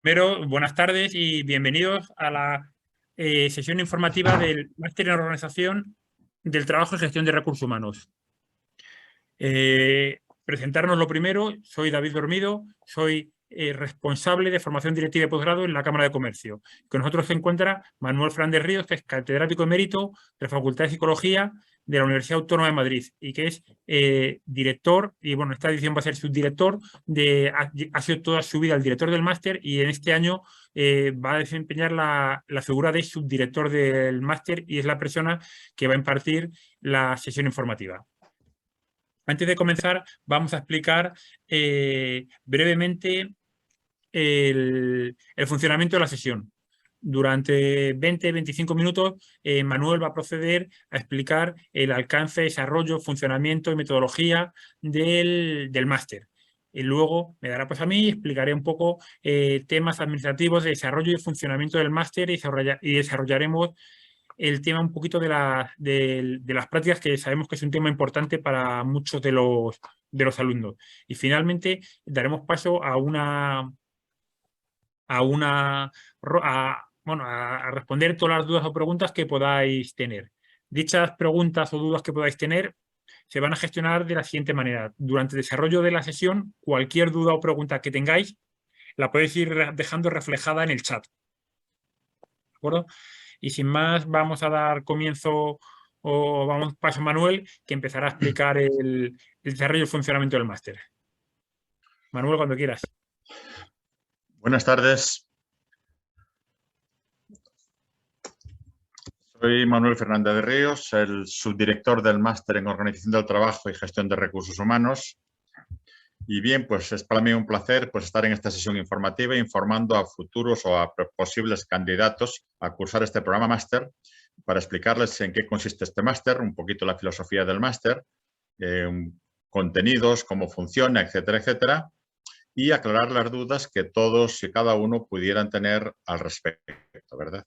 Primero, buenas tardes y bienvenidos a la sesión informativa del Máster en Organización del Trabajo y Gestión de Recursos Humanos. Presentarnos lo primero, soy David Dormido, soy responsable de formación directiva y posgrado en la Cámara de Comercio. Con nosotros se encuentra Manuel Fernández Ríos, que es catedrático emérito de la Facultad de Psicología de la Universidad Autónoma de Madrid y que es director, y bueno, esta edición va a ser subdirector, ha sido toda su vida el director del máster y en este año va a desempeñar la figura de subdirector del máster y es la persona que va a impartir la sesión informativa. Antes de comenzar, vamos a explicar brevemente el funcionamiento de la sesión. Durante 20-25 minutos, Manuel va a proceder a explicar el alcance, desarrollo, funcionamiento y metodología del máster. Y luego me dará pues a mí, explicaré un poco temas administrativos de desarrollo y funcionamiento del máster y desarrollaremos el tema un poquito de las prácticas, que sabemos que es un tema importante para muchos de los alumnos. Y finalmente daremos paso a responder todas las dudas o preguntas que podáis tener. Dichas preguntas o dudas que podáis tener se van a gestionar de la siguiente manera. Durante el desarrollo de la sesión, cualquier duda o pregunta que tengáis la podéis ir dejando reflejada en el chat. ¿De acuerdo? Y sin más, vamos a dar comienzo o vamos paso a Manuel, que empezará a explicar el desarrollo y el funcionamiento del máster. Manuel, cuando quieras. Buenas tardes. Soy Manuel Fernández de Ríos, el subdirector del Máster en Organización del Trabajo y Gestión de Recursos Humanos. Y bien, pues es para mí un placer estar en esta sesión informativa informando a futuros o a posibles candidatos a cursar este programa máster para explicarles en qué consiste este máster, un poquito la filosofía del máster, contenidos, cómo funciona, etcétera, etcétera, y aclarar las dudas que todos y cada uno pudieran tener al respecto, ¿verdad?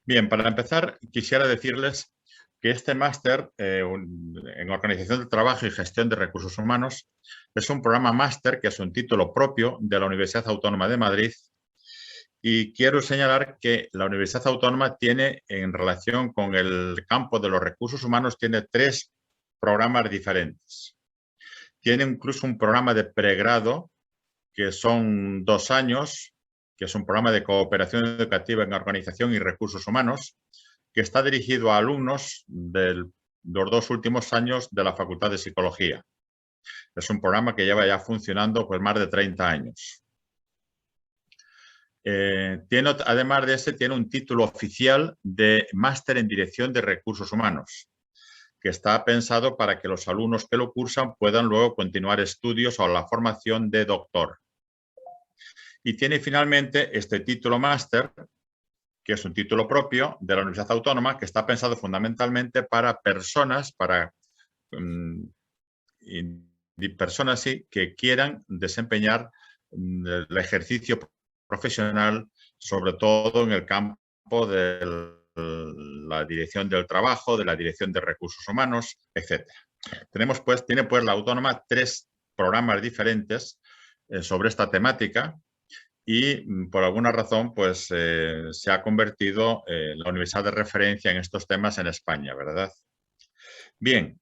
Bien, para empezar, quisiera decirles que este máster en Organización del Trabajo y Gestión de Recursos Humanos es un programa máster que es un título propio de la Universidad Autónoma de Madrid, y quiero señalar que la Universidad Autónoma tiene, en relación con el campo de los recursos humanos, tiene 3 programas diferentes. Tiene incluso un programa de pregrado que son 2 años, que es un programa de cooperación educativa en organización y recursos humanos, que está dirigido a alumnos de los 2 últimos años de la Facultad de Psicología. Es un programa que lleva ya funcionando más de 30 años. Además de ese, tiene un título oficial de Máster en Dirección de Recursos Humanos, que está pensado para que los alumnos que lo cursan puedan luego continuar estudios o la formación de doctor. Y tiene finalmente este título máster, que es un título propio de la Universidad Autónoma, que está pensado fundamentalmente para personas, personas sí, que quieran desempeñar el ejercicio profesional, sobre todo en el campo de la dirección del trabajo, de la dirección de recursos humanos, etc. Tiene la Autónoma 3 programas diferentes sobre esta temática, y por alguna razón se ha convertido en la universidad de referencia en estos temas en España, ¿verdad? Bien,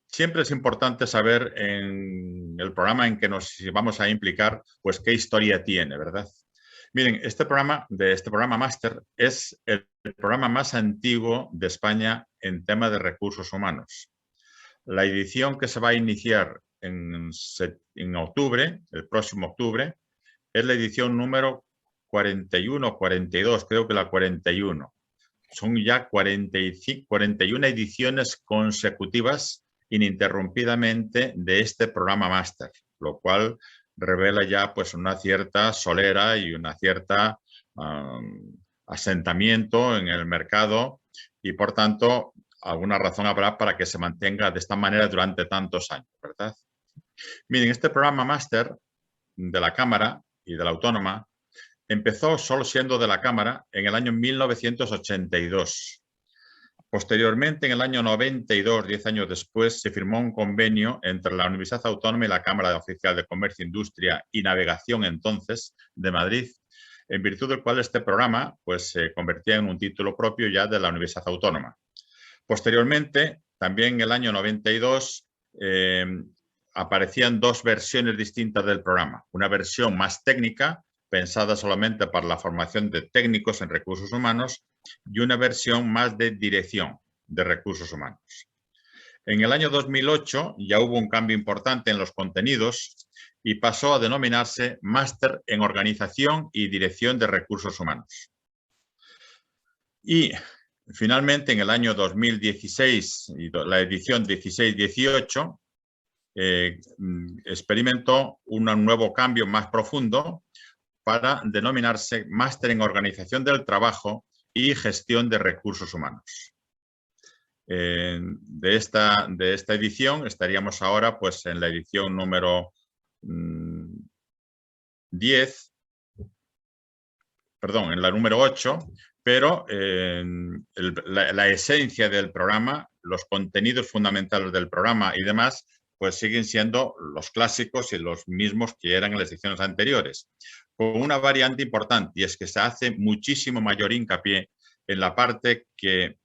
siempre es importante saber en el programa en que nos vamos a implicar, qué historia tiene, ¿verdad? Miren, este programa máster es el programa más antiguo de España en tema de recursos humanos. La edición que se va a iniciar en octubre, el próximo octubre, es la edición número 41 o 42, creo que la 41. Son ya 41 ediciones consecutivas ininterrumpidamente de este programa máster, lo cual revela ya una cierta solera y una cierta asentamiento en el mercado, y por tanto alguna razón habrá para que se mantenga de esta manera durante tantos años, ¿verdad? Miren, este programa máster de la Cámara y de la Autónoma empezó solo siendo de la Cámara en el año 1982. Posteriormente, en el año 92, 10 años después, se firmó un convenio entre la Universidad Autónoma y la Cámara Oficial de Comercio, Industria y Navegación, entonces, de Madrid, en virtud del cual este programa pues, se convertía en un título propio ya de la Universidad Autónoma. Posteriormente, también en el año 92, aparecían dos versiones distintas del programa. Una versión más técnica, pensada solamente para la formación de técnicos en recursos humanos, y una versión más de dirección de recursos humanos. En el año 2008 ya hubo un cambio importante en los contenidos y pasó a denominarse Máster en Organización y Dirección de Recursos Humanos. Y finalmente, en el año 2016, la edición 16-18, experimentó un nuevo cambio más profundo para denominarse Máster en Organización del Trabajo y Gestión de Recursos Humanos. De esta edición estaríamos ahora pues, en la edición número 10, perdón, en la número 8, pero la esencia del programa, los contenidos fundamentales del programa y demás, pues siguen siendo los clásicos y los mismos que eran en las ediciones anteriores, con una variante importante, y es que se hace muchísimo mayor hincapié en la parte que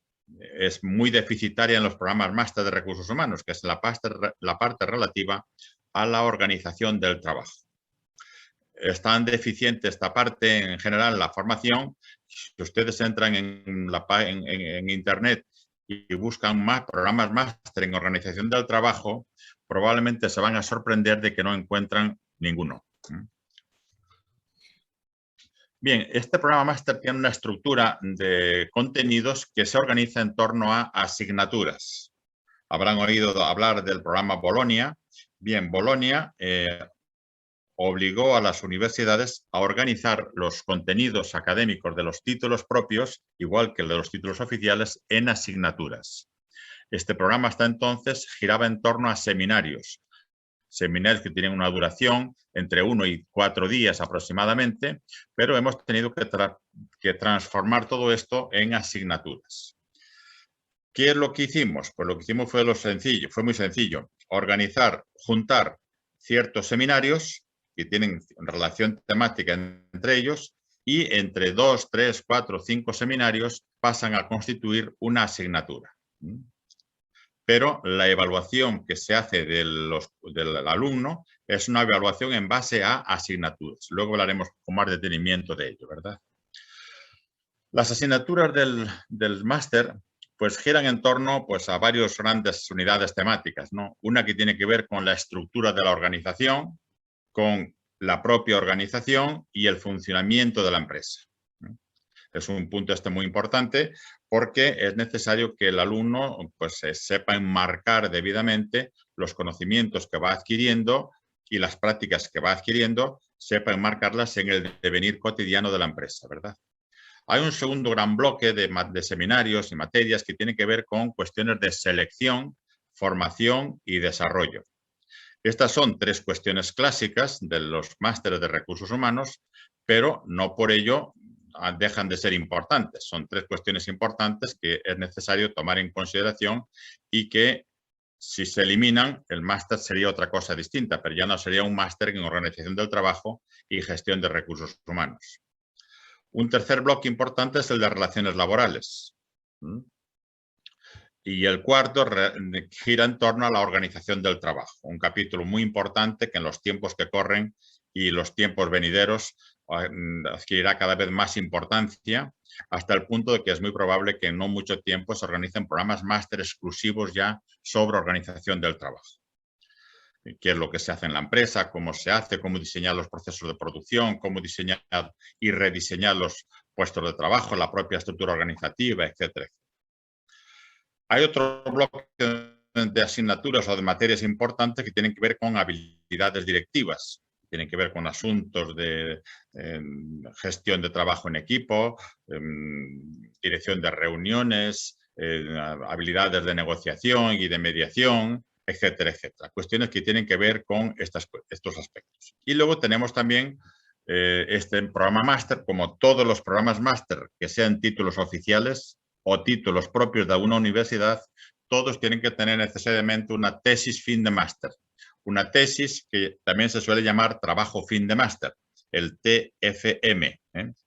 es muy deficitaria en los programas máster de recursos humanos, que es la parte relativa a la organización del trabajo. Es tan deficiente esta parte en general en la formación. Si ustedes entran en Internet y buscan más programas máster en organización del trabajo, probablemente se van a sorprender de que no encuentran ninguno. Bien, este programa máster tiene una estructura de contenidos que se organiza en torno a asignaturas. Habrán oído hablar del programa Bolonia. Bien, Bolonia obligó a las universidades a organizar los contenidos académicos de los títulos propios, igual que el de los títulos oficiales, en asignaturas. Este programa hasta entonces giraba en torno a seminarios. Seminarios que tienen una duración entre 1 y 4 días aproximadamente, pero hemos tenido que transformar todo esto en asignaturas. ¿Qué es lo que hicimos? Pues lo que hicimos fue muy sencillo. Juntar ciertos seminarios que tienen relación temática entre ellos y entre 2, 3, 4, 5 seminarios pasan a constituir una asignatura. Pero la evaluación que se hace del alumno es una evaluación en base a asignaturas. Luego hablaremos con más detenimiento de ello, ¿verdad? Las asignaturas del máster pues giran en torno pues, a varias grandes unidades temáticas, ¿no? Una que tiene que ver con la estructura de la organización, con la propia organización y el funcionamiento de la empresa. Es un punto muy importante porque es necesario que el alumno pues, sepa enmarcar debidamente los conocimientos que va adquiriendo y las prácticas que va adquiriendo, sepa enmarcarlas en el devenir cotidiano de la empresa, ¿verdad? Hay un segundo gran bloque de seminarios y materias que tienen que ver con cuestiones de selección, formación y desarrollo. Estas son 3 cuestiones clásicas de los másteres de recursos humanos, pero no por ello dejan de ser importantes. Son 3 cuestiones importantes que es necesario tomar en consideración y que si se eliminan, el máster sería otra cosa distinta, pero ya no sería un máster en organización del trabajo y gestión de recursos humanos. Un tercer bloque importante es el de relaciones laborales. Y el cuarto gira en torno a la organización del trabajo. Un capítulo muy importante que en los tiempos que corren y los tiempos venideros adquirirá cada vez más importancia, hasta el punto de que es muy probable que en no mucho tiempo se organicen programas máster exclusivos ya sobre organización del trabajo. Qué es lo que se hace en la empresa, cómo se hace, cómo diseñar los procesos de producción, cómo diseñar y rediseñar los puestos de trabajo, la propia estructura organizativa, etcétera. Hay otro bloque de asignaturas o de materias importantes que tienen que ver con habilidades directivas, tienen que ver con asuntos de gestión de trabajo en equipo, dirección de reuniones, habilidades de negociación y de mediación, etcétera, etcétera. Cuestiones que tienen que ver con estos aspectos. Y luego tenemos también este programa máster, como todos los programas máster que sean títulos oficiales o títulos propios de una universidad, todos tienen que tener necesariamente una tesis fin de máster. Una tesis que también se suele llamar trabajo fin de máster, el TFM.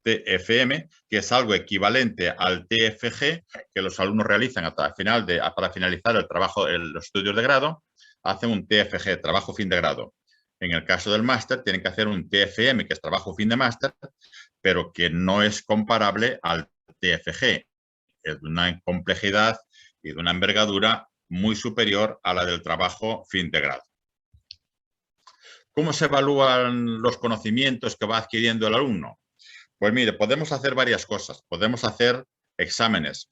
TFM, que es algo equivalente al TFG que los alumnos realizan para finalizar el trabajo, los estudios de grado, hacen un TFG, trabajo fin de grado. En el caso del máster tienen que hacer un TFM, que es trabajo fin de máster, pero que no es comparable al TFG. Es de una complejidad y de una envergadura muy superior a la del trabajo fin de grado. ¿Cómo se evalúan los conocimientos que va adquiriendo el alumno? Pues mire, podemos hacer varias cosas. Podemos hacer exámenes,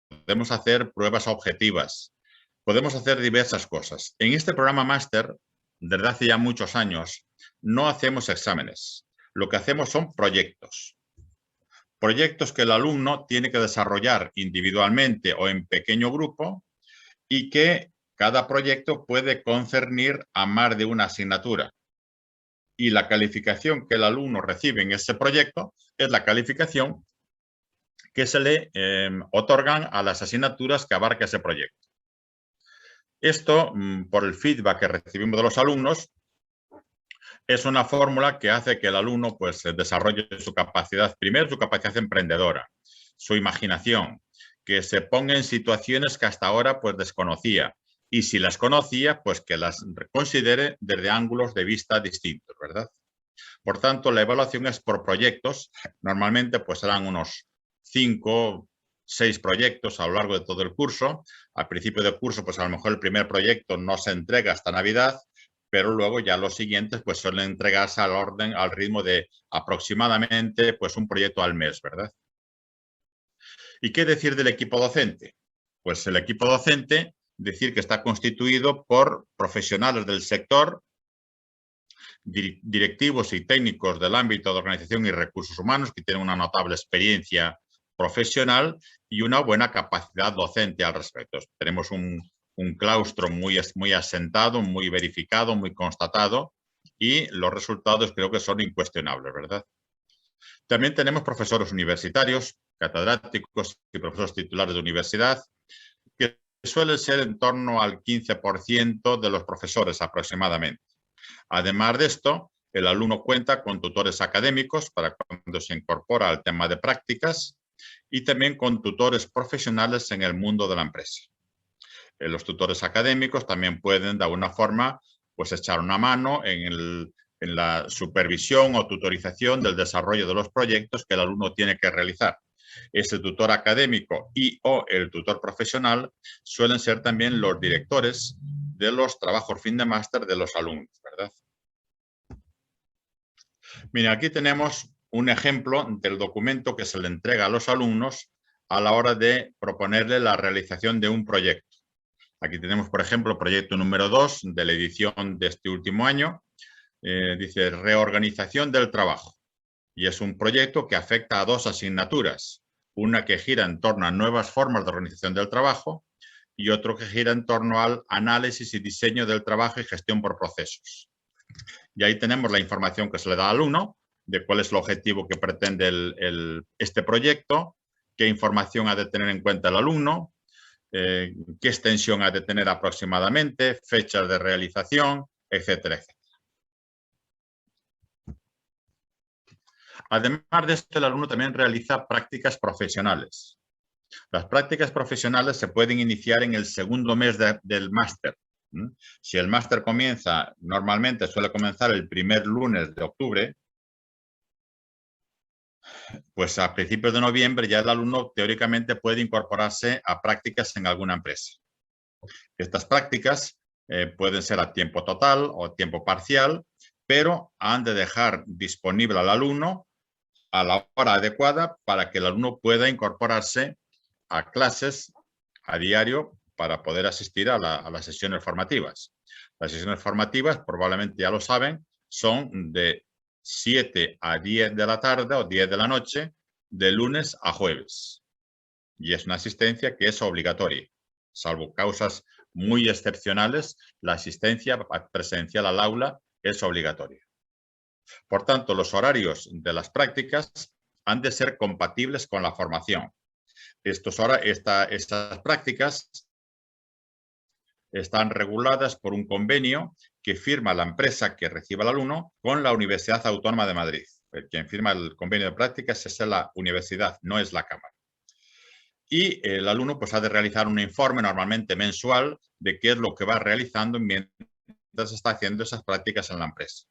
podemos hacer pruebas objetivas, podemos hacer diversas cosas. En este programa máster, desde hace ya muchos años, no hacemos exámenes. Lo que hacemos son proyectos. Proyectos que el alumno tiene que desarrollar individualmente o en pequeño grupo y que cada proyecto puede concernir a más de una asignatura. Y la calificación que el alumno recibe en ese proyecto es la calificación que se le otorgan a las asignaturas que abarca ese proyecto. Esto, por el feedback que recibimos de los alumnos, es una fórmula que hace que el alumno pues, desarrolle su capacidad, primero su capacidad emprendedora, su imaginación, que se ponga en situaciones que hasta ahora pues, desconocía. Y si las conocía, pues que las considere desde ángulos de vista distintos, ¿verdad? Por tanto, la evaluación es por proyectos. Normalmente, pues serán unos 5, 6 proyectos a lo largo de todo el curso. Al principio del curso, pues a lo mejor el primer proyecto no se entrega hasta Navidad, pero luego ya los siguientes, pues suelen entregarse al ritmo de aproximadamente, pues un proyecto al mes, ¿verdad? ¿Y qué decir del equipo docente? Pues el equipo docente, decir que está constituido por profesionales del sector, directivos y técnicos del ámbito de organización y recursos humanos que tienen una notable experiencia profesional y una buena capacidad docente al respecto. Tenemos un claustro muy asentado, muy verificado, muy constatado y los resultados creo que son incuestionables, ¿verdad? También tenemos profesores universitarios, catedráticos y profesores titulares de universidad, que suele ser en torno al 15% de los profesores aproximadamente. Además de esto, el alumno cuenta con tutores académicos para cuando se incorpora al tema de prácticas y también con tutores profesionales en el mundo de la empresa. Los tutores académicos también pueden de alguna forma pues, echar una mano en la supervisión o tutorización del desarrollo de los proyectos que el alumno tiene que realizar. Ese tutor académico y o el tutor profesional suelen ser también los directores de los trabajos fin de máster de los alumnos, ¿verdad? Miren, aquí tenemos un ejemplo del documento que se le entrega a los alumnos a la hora de proponerle la realización de un proyecto. Aquí tenemos, por ejemplo, el proyecto número 2 de la edición de este último año. Dice reorganización del trabajo. Y es un proyecto que afecta a 2 asignaturas. Una que gira en torno a nuevas formas de organización del trabajo y otro que gira en torno al análisis y diseño del trabajo y gestión por procesos. Y ahí tenemos la información que se le da al alumno de cuál es el objetivo que pretende este proyecto, qué información ha de tener en cuenta el alumno, qué extensión ha de tener aproximadamente, fechas de realización, etcétera, etcétera. Además de esto, el alumno también realiza prácticas profesionales. Las prácticas profesionales se pueden iniciar en el segundo mes del máster. Si el máster comienza, normalmente suele comenzar el primer lunes de octubre, pues a principios de noviembre ya el alumno teóricamente puede incorporarse a prácticas en alguna empresa. Estas prácticas pueden ser a tiempo total o a tiempo parcial, pero han de dejar disponible al alumno a la hora adecuada para que el alumno pueda incorporarse a clases a diario para poder asistir a las sesiones formativas. Las sesiones formativas, probablemente ya lo saben, son de 7 a 10 de la tarde o 10 de la noche, de lunes a jueves. Y es una asistencia que es obligatoria. Salvo causas muy excepcionales, la asistencia presencial al aula es obligatoria. Por tanto, los horarios de las prácticas han de ser compatibles con la formación. Estas prácticas están reguladas por un convenio que firma la empresa que recibe al alumno con la Universidad Autónoma de Madrid. Quien firma el convenio de prácticas es la universidad, no es la cámara. Y el alumno pues ha de realizar un informe normalmente mensual de qué es lo que va realizando mientras está haciendo esas prácticas en la empresa.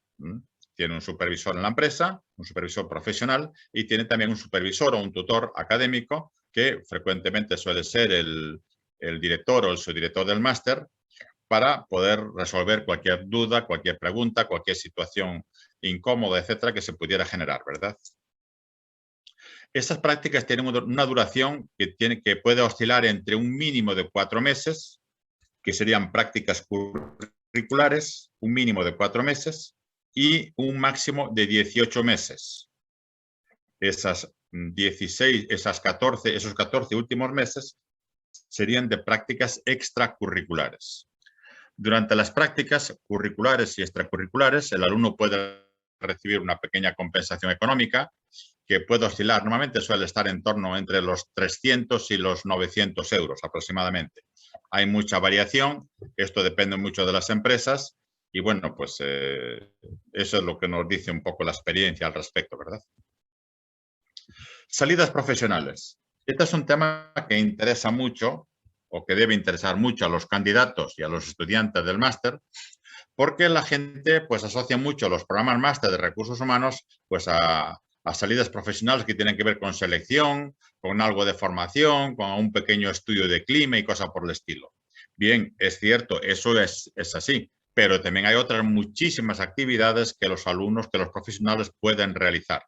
Tiene un supervisor en la empresa, un supervisor profesional, y tiene también un supervisor o un tutor académico que frecuentemente suele ser el director o el subdirector del máster, para poder resolver cualquier duda, cualquier pregunta, cualquier situación incómoda, etcétera, que se pudiera generar, ¿verdad? Estas prácticas tienen una duración que puede oscilar entre un mínimo de 4 meses, que serían prácticas curriculares, un mínimo de 4 meses, y un máximo de 18 meses. Esos 14 últimos meses serían de prácticas extracurriculares. Durante las prácticas curriculares y extracurriculares, el alumno puede recibir una pequeña compensación económica que puede oscilar, normalmente suele estar en torno entre los 300 y los 900 euros aproximadamente. Hay mucha variación, esto depende mucho de las empresas y bueno, pues eso es lo que nos dice un poco la experiencia al respecto, ¿verdad? Salidas profesionales. Este es un tema que interesa mucho o que debe interesar mucho a los candidatos y a los estudiantes del máster, porque la gente pues asocia mucho los programas máster de recursos humanos pues a salidas profesionales que tienen que ver con selección, con algo de formación, con un pequeño estudio de clima y cosas por el estilo. Bien, es cierto, eso es así, pero también hay otras muchísimas actividades que los alumnos, que los profesionales pueden realizar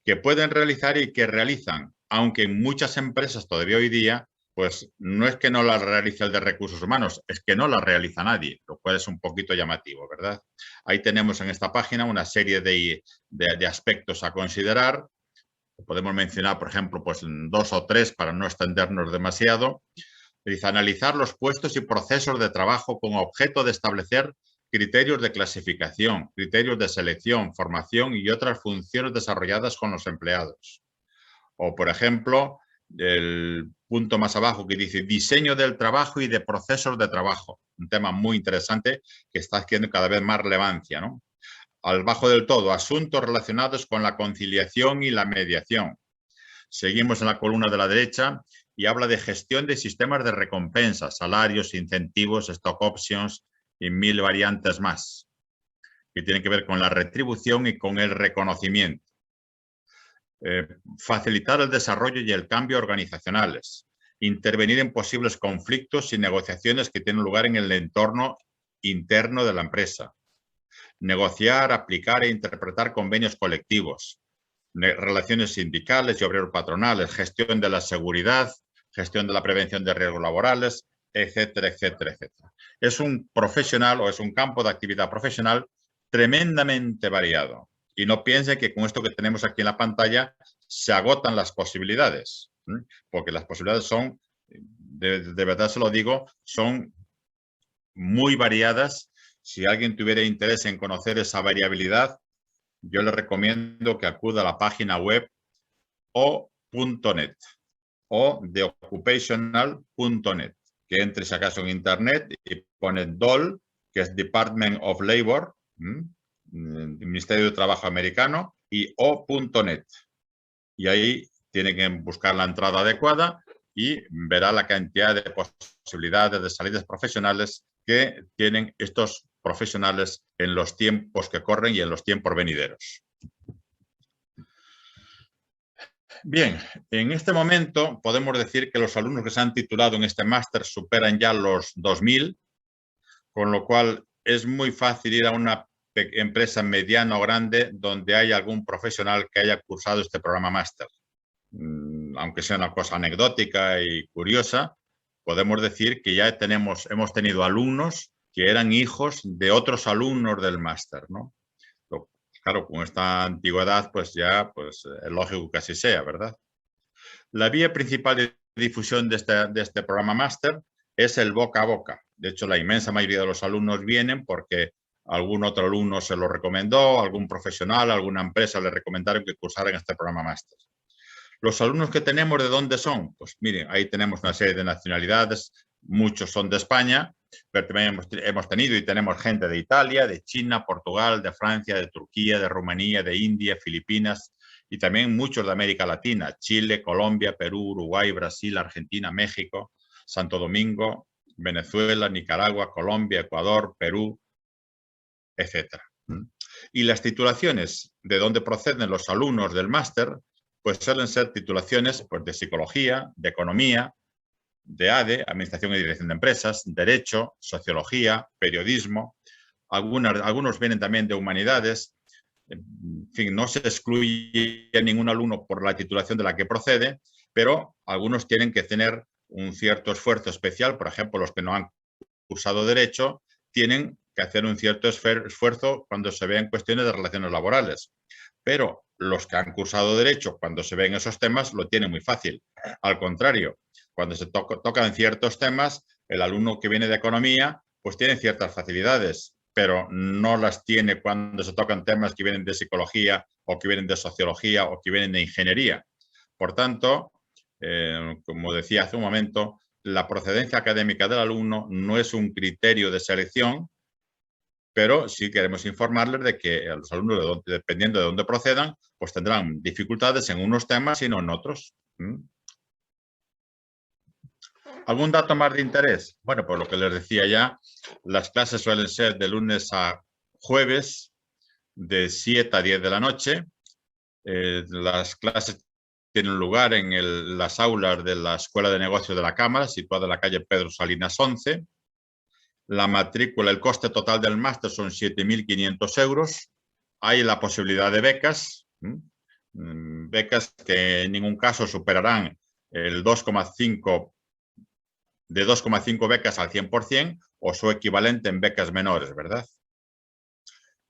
y que realizan, aunque en muchas empresas todavía hoy día pues no es que no la realice el de recursos humanos, es que no la realiza nadie, lo cual es un poquito llamativo, ¿verdad? Ahí tenemos en esta página una serie de aspectos a considerar. Podemos mencionar, por ejemplo, pues 2 o 3 para no extendernos demasiado. Dice, analizar los puestos y procesos de trabajo con objeto de establecer criterios de clasificación, criterios de selección, formación y otras funciones desarrolladas con los empleados. O, por ejemplo, el punto más abajo que dice diseño del trabajo y de procesos de trabajo. Un tema muy interesante que está adquiriendo cada vez más relevancia, ¿no? Al bajo del todo, asuntos relacionados con la conciliación y la mediación. Seguimos en la columna de la derecha y habla de gestión de sistemas de recompensa, salarios, incentivos, stock options y 1000 variantes más, que tienen que ver con la retribución y con el reconocimiento. Facilitar el desarrollo y el cambio organizacionales, intervenir en posibles conflictos y negociaciones que tienen lugar en el entorno interno de la empresa, negociar, aplicar e interpretar convenios colectivos, relaciones sindicales y obreros patronales, gestión de la seguridad, gestión de la prevención de riesgos laborales, etcétera, etcétera, etcétera. Es un profesional o es un campo de actividad profesional tremendamente variado. Y no piense que con esto que tenemos aquí en la pantalla se agotan las posibilidades, porque las posibilidades son, de verdad se lo digo, son muy variadas. Si alguien tuviera interés en conocer esa variabilidad, yo le recomiendo que acuda a la página web o.net o theoccupational.net, que entre si acaso en internet y pone DOL, que es Department of Labor, Ministerio de Trabajo americano, y o.net. Y ahí tiene que buscar la entrada adecuada y verá la cantidad de posibilidades de salidas profesionales que tienen estos profesionales en los tiempos que corren y en los tiempos venideros. Bien, en este momento podemos decir que los alumnos que se han titulado en este máster superan ya los 2000, con lo cual es muy fácil ir a una empresa mediana o grande donde haya algún profesional que haya cursado este programa máster. Aunque sea una cosa anecdótica y curiosa, podemos decir que ya hemos tenido alumnos que eran hijos de otros alumnos del máster, ¿no? Claro, con esta antigüedad, pues ya pues, es lógico que así sea, ¿verdad? La vía principal de difusión de este programa máster es el boca a boca. De hecho, la inmensa mayoría de los alumnos vienen porque algún otro alumno se lo recomendó, algún profesional, alguna empresa le recomendaron que cursaran este programa máster. Los alumnos que tenemos, ¿de dónde son? Pues miren, ahí tenemos una serie de nacionalidades, muchos son de España, pero también hemos tenido y tenemos gente de Italia, de China, Portugal, de Francia, de Turquía, de Rumanía, de India, Filipinas y también muchos de América Latina, Chile, Colombia, Perú, Uruguay, Brasil, Argentina, México, Santo Domingo, Venezuela, Nicaragua, Colombia, Ecuador, Perú, etcétera. Y las titulaciones de donde proceden los alumnos del máster, pues suelen ser titulaciones pues, de psicología, de economía, de ADE, Administración y Dirección de Empresas, Derecho, Sociología, Periodismo, algunos vienen también de Humanidades. En fin, no se excluye a ningún alumno por la titulación de la que procede, pero algunos tienen que tener un cierto esfuerzo especial, por ejemplo, los que no han cursado Derecho, tienen que hacer un cierto esfuerzo cuando se vean cuestiones de relaciones laborales. Pero los que han cursado Derecho, cuando se ven esos temas, lo tienen muy fácil. Al contrario, cuando se tocan ciertos temas, el alumno que viene de Economía, pues tiene ciertas facilidades, pero no las tiene cuando se tocan temas que vienen de Psicología o que vienen de Sociología o que vienen de Ingeniería. Por tanto, como decía hace un momento, la procedencia académica del alumno no es un criterio de selección, pero sí queremos informarles de que los alumnos, dependiendo de dónde procedan, pues tendrán dificultades en unos temas y no en otros. ¿Algún dato más de interés? Bueno, pues lo que les decía ya, las clases suelen ser de lunes a jueves, de 7 a 10 de la noche. Las clases tienen lugar en las aulas de la Escuela de Negocios de la Cámara, situada en la calle Pedro Salinas 11. La matrícula, el coste total del máster son 7.500 euros. Hay la posibilidad de becas, becas que en ningún caso superarán el 2,5, de 2,5 becas al 100% o su equivalente en becas menores, ¿verdad?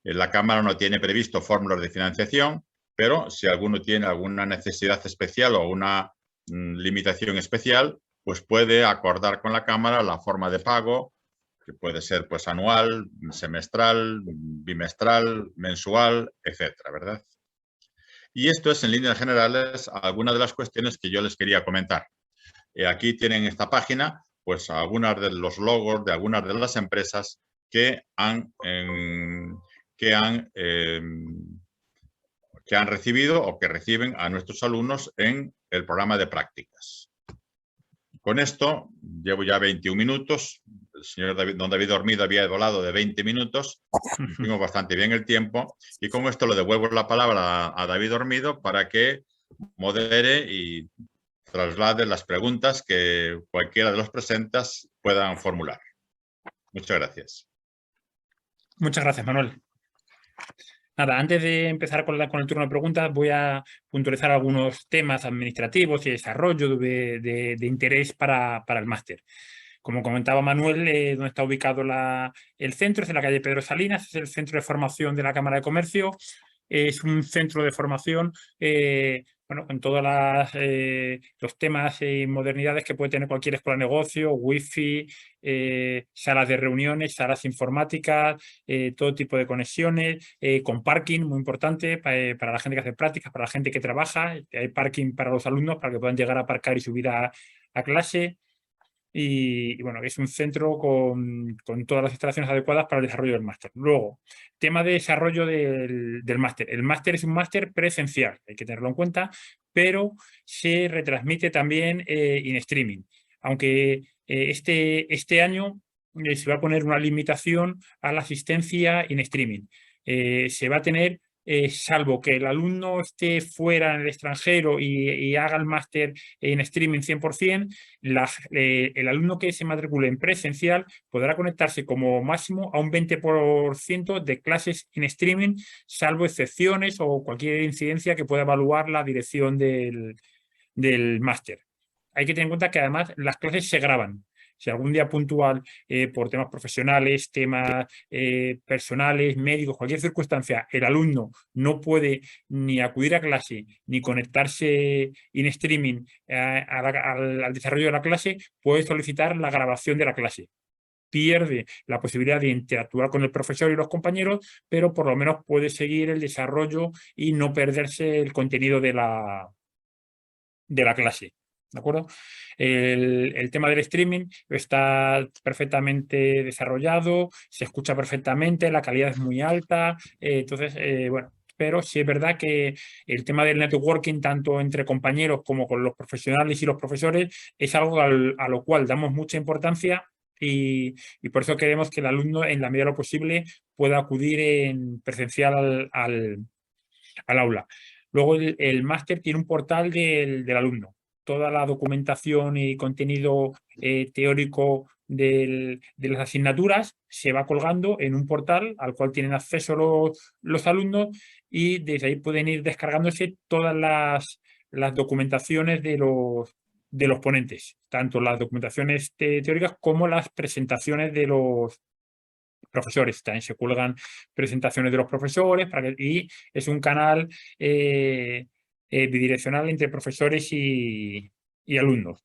La Cámara no tiene previsto fórmulas de financiación, pero si alguno tiene alguna necesidad especial o una limitación especial, pues puede acordar con la Cámara la forma de pago, que puede ser pues anual, semestral, bimestral, mensual, etcétera, ¿verdad? Y esto es, en líneas generales, algunas de las cuestiones que yo les quería comentar. Aquí tienen esta página, pues algunos de los logos de algunas de las empresas que han recibido o que reciben a nuestros alumnos en el programa de prácticas. Con esto llevo ya 21 minutos. El señor don David Dormido había hablado de 20 minutos. Cumplimos bastante bien el tiempo. Y con esto le devuelvo la palabra a David Dormido para que modere y traslade las preguntas que cualquiera de los presentes puedan formular. Muchas gracias. Muchas gracias, Manuel. Nada, antes de empezar con el turno de preguntas, voy a puntualizar algunos temas administrativos y desarrollo de interés para el máster. Como comentaba Manuel, donde está ubicado el centro es en la calle Pedro Salinas, es el centro de formación de la Cámara de Comercio. Es un centro de formación bueno, con todos los temas y modernidades que puede tener cualquier escuela de negocio, wifi, salas de reuniones, salas informáticas, todo tipo de conexiones, con parking, muy importante, para la gente que hace prácticas, para la gente que trabaja. Hay parking para los alumnos para que puedan llegar a aparcar y subir a clase. Y bueno, es un centro con todas las instalaciones adecuadas para el desarrollo del máster. Luego, tema de desarrollo del máster. El máster es un máster presencial, hay que tenerlo en cuenta, pero se retransmite también en streaming. Aunque este año se va a poner una limitación a la asistencia en streaming. Se va a tener, salvo que el alumno esté fuera en el extranjero y haga el máster en streaming 100%, el alumno que se matricule en presencial podrá conectarse como máximo a un 20% de clases en streaming, salvo excepciones o cualquier incidencia que pueda evaluar la dirección del máster. Hay que tener en cuenta que además las clases se graban. Si algún día puntual, por temas profesionales, temas personales, médicos, cualquier circunstancia, el alumno no puede ni acudir a clase ni conectarse en streaming al desarrollo de la clase, puede solicitar la grabación de la clase. Pierde la posibilidad de interactuar con el profesor y los compañeros, pero por lo menos puede seguir el desarrollo y no perderse el contenido de la de la clase. ¿De acuerdo? El tema del streaming está perfectamente desarrollado, se escucha perfectamente, la calidad es muy alta. Entonces, bueno, pero sí es verdad que el tema del networking, tanto entre compañeros como con los profesionales y los profesores, es algo a lo cual damos mucha importancia y por eso queremos que el alumno, en la medida de lo posible, pueda acudir en presencial al aula. Luego el máster tiene un portal del alumno. Toda la documentación y contenido teórico de las asignaturas se va colgando en un portal al cual tienen acceso los alumnos y desde ahí pueden ir descargándose todas las documentaciones de los ponentes, tanto las documentaciones teóricas como las presentaciones de los profesores. También se cuelgan presentaciones de los profesores y es un canal bidireccional entre profesores y alumnos.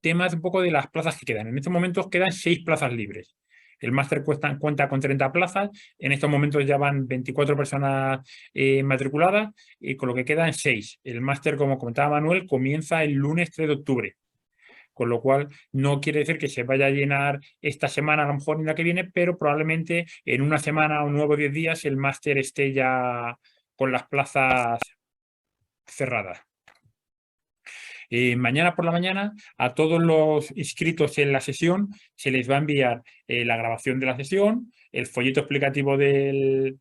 Temas un poco de las plazas que quedan. En estos momentos quedan 6 plazas libres. El máster cuenta con 30 plazas. En estos momentos ya van 24 personas matriculadas y con lo que quedan 6. El máster, como comentaba Manuel, comienza el lunes 3 de octubre. Con lo cual no quiere decir que se vaya a llenar esta semana, a lo mejor ni la que viene, pero probablemente en una semana o 9 o 10 días el máster esté ya con las plazas cerradas. Mañana por la mañana a todos los inscritos en la sesión se les va a enviar la grabación de la sesión, el folleto explicativo del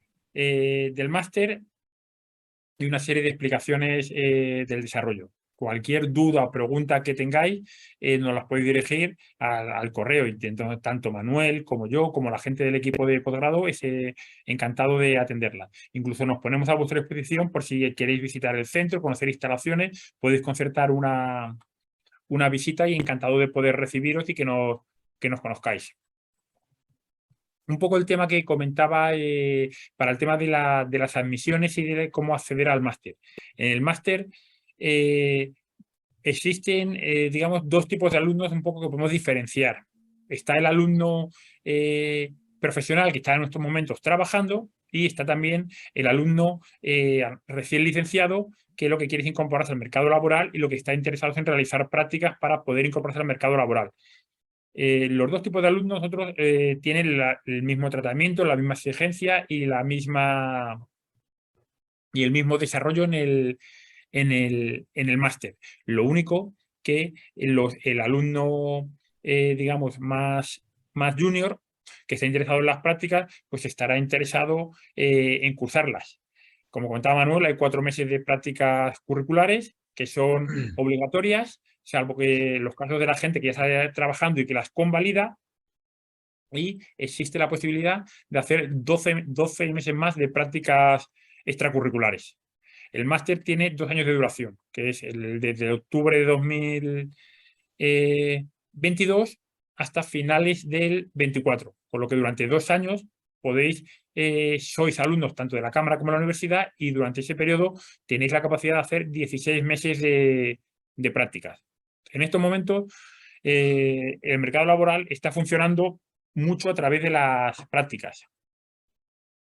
máster y una serie de explicaciones del desarrollo. Cualquier duda o pregunta que tengáis nos las podéis dirigir al correo. Entonces, tanto Manuel como yo, como la gente del equipo de posgrado, es encantado de atenderla. Incluso nos ponemos a vuestra disposición por si queréis visitar el centro, conocer instalaciones, podéis concertar una visita y encantado de poder recibiros y que nos conozcáis. Un poco el tema que comentaba para el tema de las admisiones y de cómo acceder al máster. En el máster existen, digamos, 2 tipos de alumnos un poco que podemos diferenciar. Está el alumno profesional que está en estos momentos trabajando y está también el alumno recién licenciado que lo que quiere es incorporarse al mercado laboral y lo que está interesado es en realizar prácticas para poder incorporarse al mercado laboral. Los 2 tipos de alumnos nosotros tienen el mismo tratamiento, la misma exigencia y el mismo desarrollo en el máster. Lo único que el alumno, digamos, más junior, que está interesado en las prácticas, pues estará interesado en cursarlas. Como comentaba Manuel, hay 4 meses de prácticas curriculares que son obligatorias, salvo que los casos de la gente que ya está trabajando y que las convalida, y existe la posibilidad de hacer 12 meses más de prácticas extracurriculares. El máster tiene 2 años de duración, que es desde octubre de 2022 hasta finales del 24, por lo que durante 2 años sois alumnos tanto de la Cámara como de la universidad y durante ese periodo tenéis la capacidad de hacer 16 meses de prácticas. En estos momentos el mercado laboral está funcionando mucho a través de las prácticas.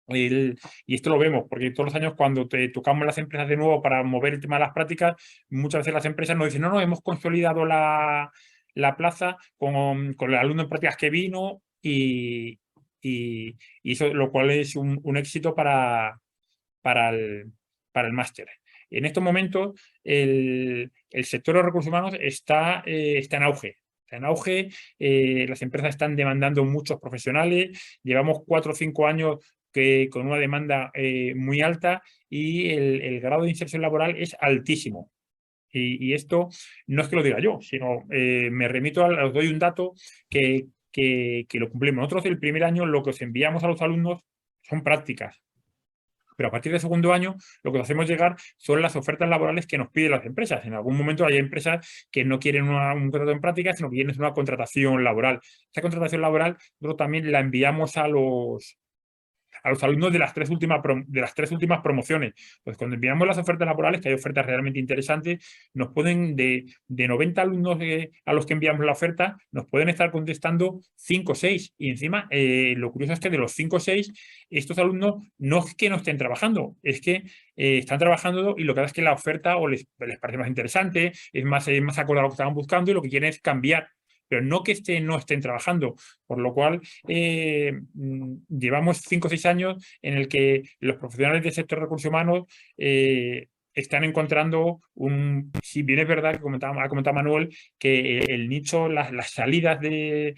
Y esto lo vemos, porque todos los años cuando te tocamos las empresas de nuevo para mover el tema de las prácticas, muchas veces las empresas nos dicen, no, hemos consolidado la plaza con el alumno en prácticas que vino y eso, lo cual es un éxito para el máster. En estos momentos el sector de recursos humanos está en auge. Está en auge, las empresas están demandando muchos profesionales, llevamos 4 o 5 años con una demanda muy alta y el grado de inserción laboral es altísimo. Y esto no es que lo diga yo, sino me remito os doy un dato que lo cumplimos. Nosotros el primer año lo que os enviamos a los alumnos son prácticas. Pero a partir del segundo año lo que hacemos llegar son las ofertas laborales que nos piden las empresas. En algún momento hay empresas que no quieren un contrato en práctica, sino que quieren una contratación laboral. Esa contratación laboral nosotros también la enviamos a los a los alumnos de las tres últimas promociones. Pues cuando enviamos las ofertas laborales, que hay ofertas realmente interesantes, nos pueden, de 90 alumnos a los que enviamos la oferta, nos pueden estar contestando 5 o 6. Y encima, lo curioso es que de los 5 o 6, estos alumnos no es que no estén trabajando, es que están trabajando y lo que pasa es que la oferta o les parece más interesante, es más acorde a lo que estaban buscando y lo que quieren es cambiar, pero no que no estén trabajando. Por lo cual, llevamos 5 o 6 años en el que los profesionales del sector de recursos humanos están encontrando si bien es verdad que ha comentado Manuel, que el nicho, las salidas de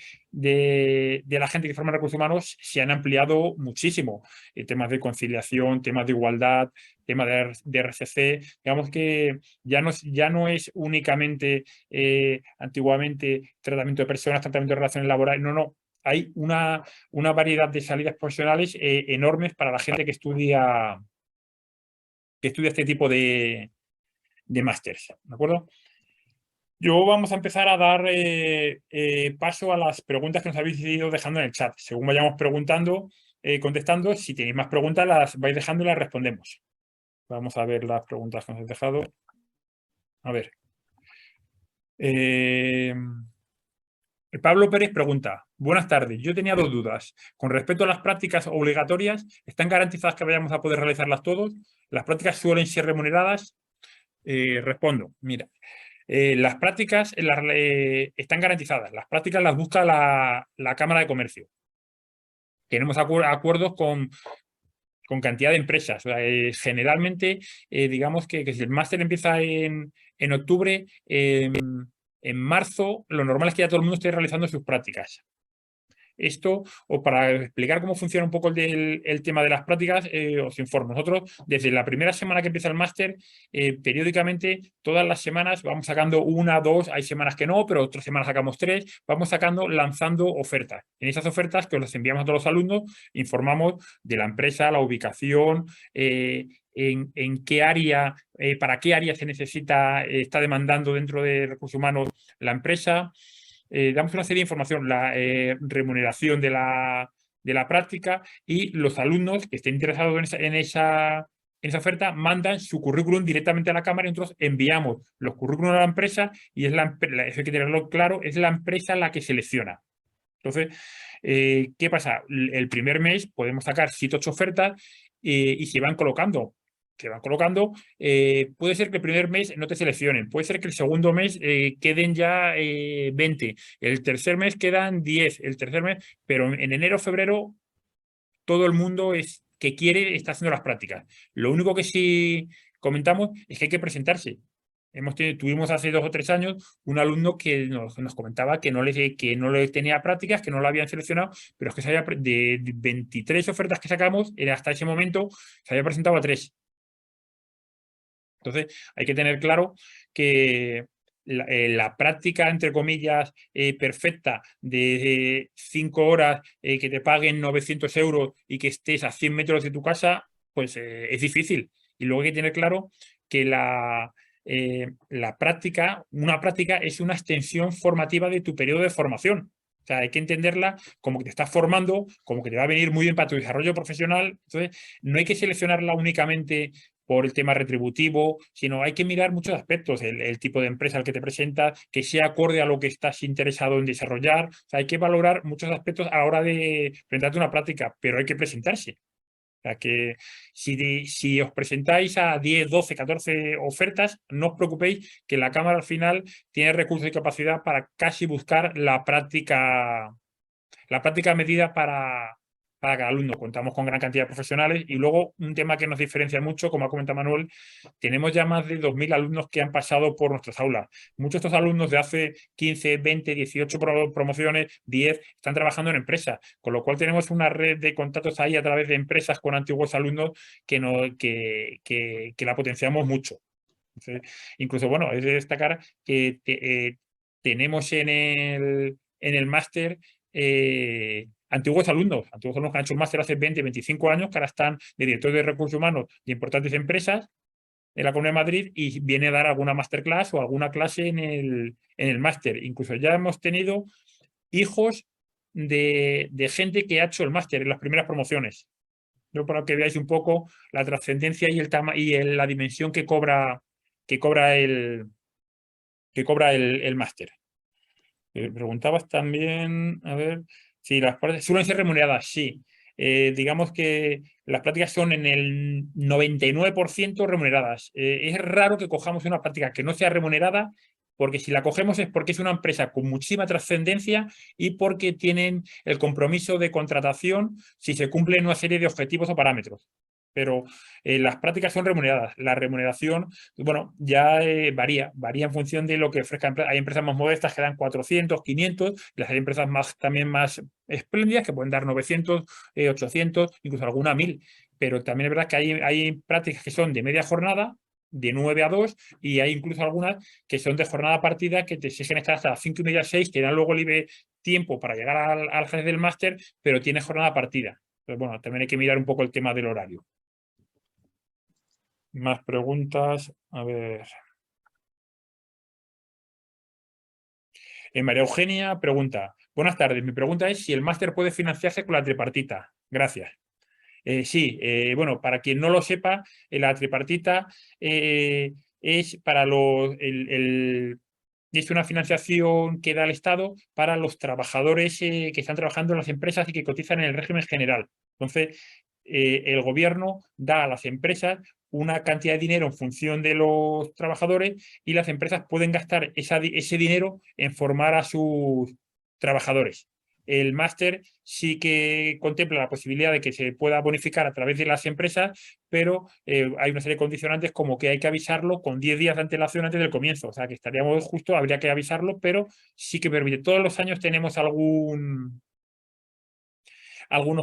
la gente que forma recursos humanos se han ampliado muchísimo. Temas de conciliación, temas de igualdad, temas de RCC, digamos que ya no es únicamente antiguamente tratamiento de personas, tratamiento de relaciones laborales, no. Hay una variedad de salidas profesionales enormes para la gente que estudia este tipo de másters, ¿de acuerdo? Vamos a empezar a dar paso a las preguntas que nos habéis ido dejando en el chat. Según vayamos contestando, si tenéis más preguntas, las vais dejando y las respondemos. Vamos a ver las preguntas que nos habéis dejado. A ver. Pablo Pérez pregunta: buenas tardes, yo tenía 2 dudas. Con respecto a las prácticas obligatorias, ¿están garantizadas que vayamos a poder realizarlas todos? ¿Las prácticas suelen ser remuneradas? Respondo, mira, las prácticas están garantizadas. Las prácticas las busca la Cámara de Comercio. Tenemos acuerdos con cantidad de empresas. O sea, generalmente, digamos que si el máster empieza en octubre, en marzo, lo normal es que ya todo el mundo esté realizando sus prácticas. Esto, o para explicar cómo funciona un poco el tema de las prácticas, os informo. Nosotros, desde la primera semana que empieza el máster, periódicamente, todas las semanas, vamos sacando 1, 2, hay semanas que no, pero otras semanas sacamos 3, vamos lanzando ofertas. En esas ofertas, que os las enviamos a todos los alumnos, informamos de la empresa, la ubicación, en qué área, para qué área se necesita, está demandando dentro de recursos humanos la empresa. Damos una serie de información, la remuneración de la práctica, y los alumnos que estén interesados en esa oferta mandan su currículum directamente a la Cámara y nosotros enviamos los currículums a la empresa y eso hay que tenerlo claro, es la empresa la que selecciona. Entonces, ¿qué pasa? El primer mes podemos sacar 7 o 8 ofertas y se van colocando. Puede ser que el primer mes no te seleccionen, puede ser que el segundo mes queden ya 20, el tercer mes quedan 10, pero en enero o febrero todo el mundo que quiere está haciendo las prácticas. Lo único que sí comentamos es que hay que presentarse. Tuvimos hace 2 o 3 años un alumno que nos comentaba que no le tenía prácticas, que no lo habían seleccionado, pero es que de 23 ofertas que sacamos, hasta ese momento se había presentado a 3. Entonces, hay que tener claro que la práctica, entre comillas, perfecta de 5 horas, que te paguen 900 € y que estés a 100 metros de tu casa, pues es difícil. Y luego hay que tener claro que una práctica es una extensión formativa de tu periodo de formación. O sea, hay que entenderla como que te estás formando, como que te va a venir muy bien para tu desarrollo profesional. Entonces, no hay que seleccionarla únicamente por el tema retributivo, sino hay que mirar muchos aspectos, el tipo de empresa al que te presentas, que sea acorde a lo que estás interesado en desarrollar. O sea, hay que valorar muchos aspectos a la hora de presentarte una práctica, pero hay que presentarse. O sea, que si os presentáis a 10, 12, 14 ofertas, no os preocupéis, que la Cámara al final tiene recursos y capacidad para casi buscar la práctica medida para cada alumno. Contamos con gran cantidad de profesionales y luego un tema que nos diferencia mucho, como ha comentado Manuel, tenemos ya más de 2.000 alumnos que han pasado por nuestras aulas. Muchos de estos alumnos de hace 15, 20, 18 promociones, 10, están trabajando en empresas, con lo cual tenemos una red de contactos ahí a través de empresas con antiguos alumnos que la potenciamos mucho. Entonces, incluso, bueno, es de destacar que tenemos en el máster antiguos alumnos que han hecho un máster hace 20, 25 años, que ahora están de directores de recursos humanos de importantes empresas en la Comunidad de Madrid y viene a dar alguna masterclass o alguna clase en el máster. Incluso ya hemos tenido hijos de gente que ha hecho el máster en las primeras promociones. Yo para que veáis un poco la trascendencia y la dimensión que cobra el máster. Preguntabas también, a ver, si las prácticas suelen ser remuneradas, sí. Digamos que las prácticas son en el 99% remuneradas. Es raro que cojamos una práctica que no sea remunerada, porque si la cogemos es porque es una empresa con muchísima trascendencia y porque tienen el compromiso de contratación si se cumplen una serie de objetivos o parámetros. Pero las prácticas son remuneradas. La remuneración, bueno, ya varía en función de lo que ofrezcan. Hay empresas más modestas que dan 400, 500, las hay empresas también más espléndidas que pueden dar 900, 800, incluso alguna 1000. Pero también es verdad que hay prácticas que son de media jornada, de 9 a 2, y hay incluso algunas que son de jornada partida que te exigen estar hasta las 5:30, 6, que dan luego libre tiempo para llegar al jefe del máster, pero tiene jornada partida. Pero bueno, también hay que mirar un poco el tema del horario. Más preguntas. A ver. María Eugenia pregunta: buenas tardes, mi pregunta es si el máster puede financiarse con la tripartita. Gracias. Sí, bueno, para quien no lo sepa, la tripartita es para es una financiación que da el Estado para los trabajadores que están trabajando en las empresas y que cotizan en el régimen general. Entonces, el gobierno da a las empresas una cantidad de dinero en función de los trabajadores y las empresas pueden gastar ese dinero en formar a sus trabajadores. El máster sí que contempla la posibilidad de que se pueda bonificar a través de las empresas, pero hay una serie de condicionantes como que hay que avisarlo con 10 días de antelación antes del comienzo. O sea, que estaríamos justo, habría que avisarlo, pero sí que permite. Todos los años tenemos algunos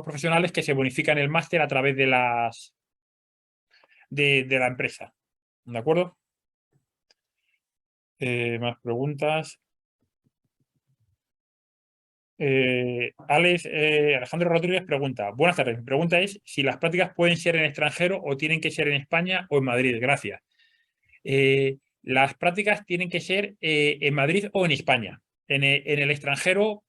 profesionales que se bonifican el máster a través de la empresa. ¿De acuerdo? Más preguntas. Alejandro Rodríguez pregunta: buenas tardes, mi pregunta es si las prácticas pueden ser en extranjero o tienen que ser en España o en Madrid. Gracias. Las prácticas tienen que ser en Madrid o en España. En el extranjero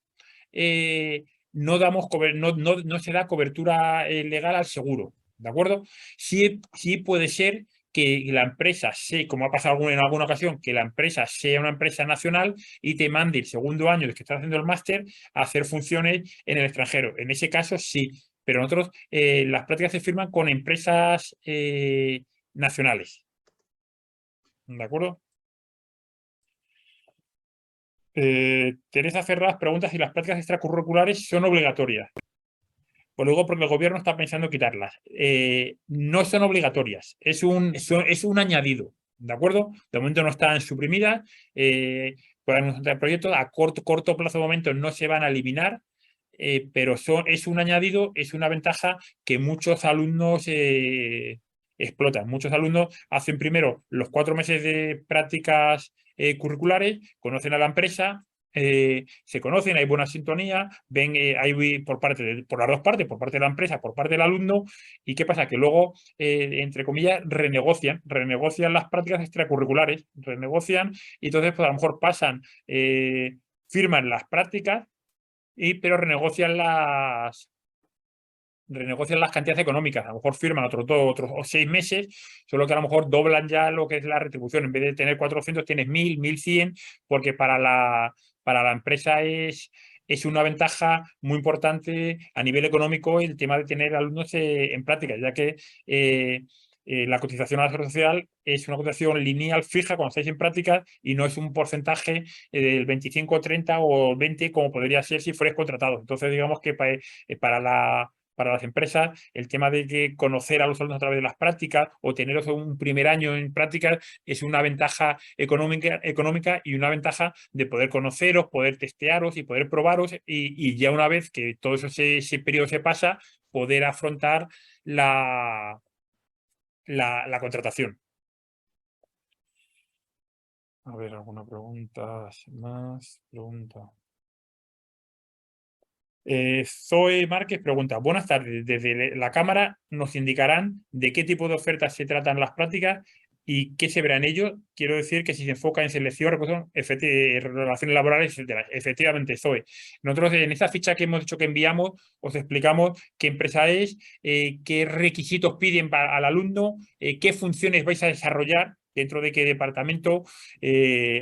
no se da cobertura legal al seguro, ¿de acuerdo? Sí puede ser que la empresa como ha pasado en alguna ocasión, que la empresa sea una empresa nacional y te mande el segundo año de que estás haciendo el máster a hacer funciones en el extranjero. En ese caso sí, pero nosotros las prácticas se firman con empresas nacionales. ¿De acuerdo? Teresa Ferraz pregunta si las prácticas extracurriculares son obligatorias. Pues luego porque el gobierno está pensando quitarlas. No son obligatorias, es un añadido, ¿de acuerdo? De momento no están suprimidas, pueden entrar proyectos, a corto plazo de momento no se van a eliminar, pero es un añadido, es una ventaja que muchos alumnos explotan. Muchos alumnos hacen primero los 4 meses de prácticas curriculares, conocen a la empresa, se conocen, hay buena sintonía, ven hay por las dos partes, por parte de la empresa, por parte del alumno. ¿Y qué pasa? Que luego, entre comillas, renegocian las prácticas extracurriculares, renegocian y entonces pues a lo mejor firman las prácticas, pero renegocian las cantidades económicas. A lo mejor firman otros 6 meses, solo que a lo mejor doblan ya lo que es la retribución. En vez de tener 400, tienes 1000, 1100, porque para la empresa es una ventaja muy importante a nivel económico el tema de tener alumnos en práctica, ya que la cotización a la seguridad social es una cotización lineal fija cuando estáis en prácticas y no es un porcentaje del 25, 30 o 20 como podría ser si fuerais contratados. Entonces, digamos que para las empresas, el tema de que conocer a los alumnos a través de las prácticas o teneros un primer año en prácticas es una ventaja económica y una ventaja de poder conoceros, poder testearos y poder probaros y ya una vez que todo ese periodo se pasa, poder afrontar la contratación. A ver, alguna pregunta más. Zoe Márquez pregunta: buenas tardes, desde la Cámara nos indicarán de qué tipo de ofertas se tratan las prácticas ¿Y qué se verá en ello? Quiero decir que si se enfoca en selección, recursos, relaciones laborales, etcétera. Efectivamente, Zoe. Nosotros en esta ficha que hemos dicho que enviamos, os explicamos qué empresa es, qué requisitos piden al alumno, qué funciones vais a desarrollar dentro de qué departamento.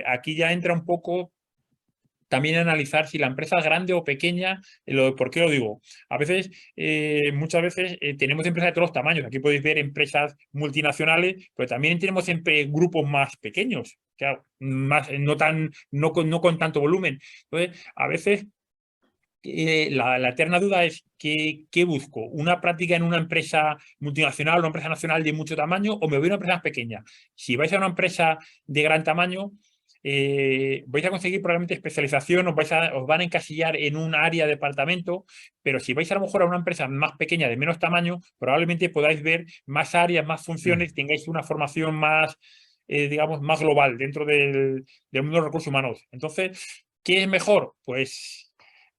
Aquí ya entra un poco también analizar si la empresa es grande o pequeña. ¿Por qué lo digo? A veces, muchas veces tenemos empresas de todos los tamaños. Aquí podéis ver empresas multinacionales, pero también tenemos grupos más pequeños, claro, más, no con tanto volumen. Entonces, a veces la eterna duda es ¿qué busco? ¿Una práctica en una empresa multinacional o una empresa nacional de mucho tamaño o me voy a una empresa pequeña? Si vais a una empresa de gran tamaño, vais a conseguir probablemente especialización, os van a encasillar en un área, departamento, pero si vais a lo mejor a una empresa más pequeña, de menos tamaño, probablemente podáis ver más áreas, más funciones, tengáis una formación más, digamos, más global dentro del mundo de los recursos humanos. Entonces, ¿qué es mejor? Pues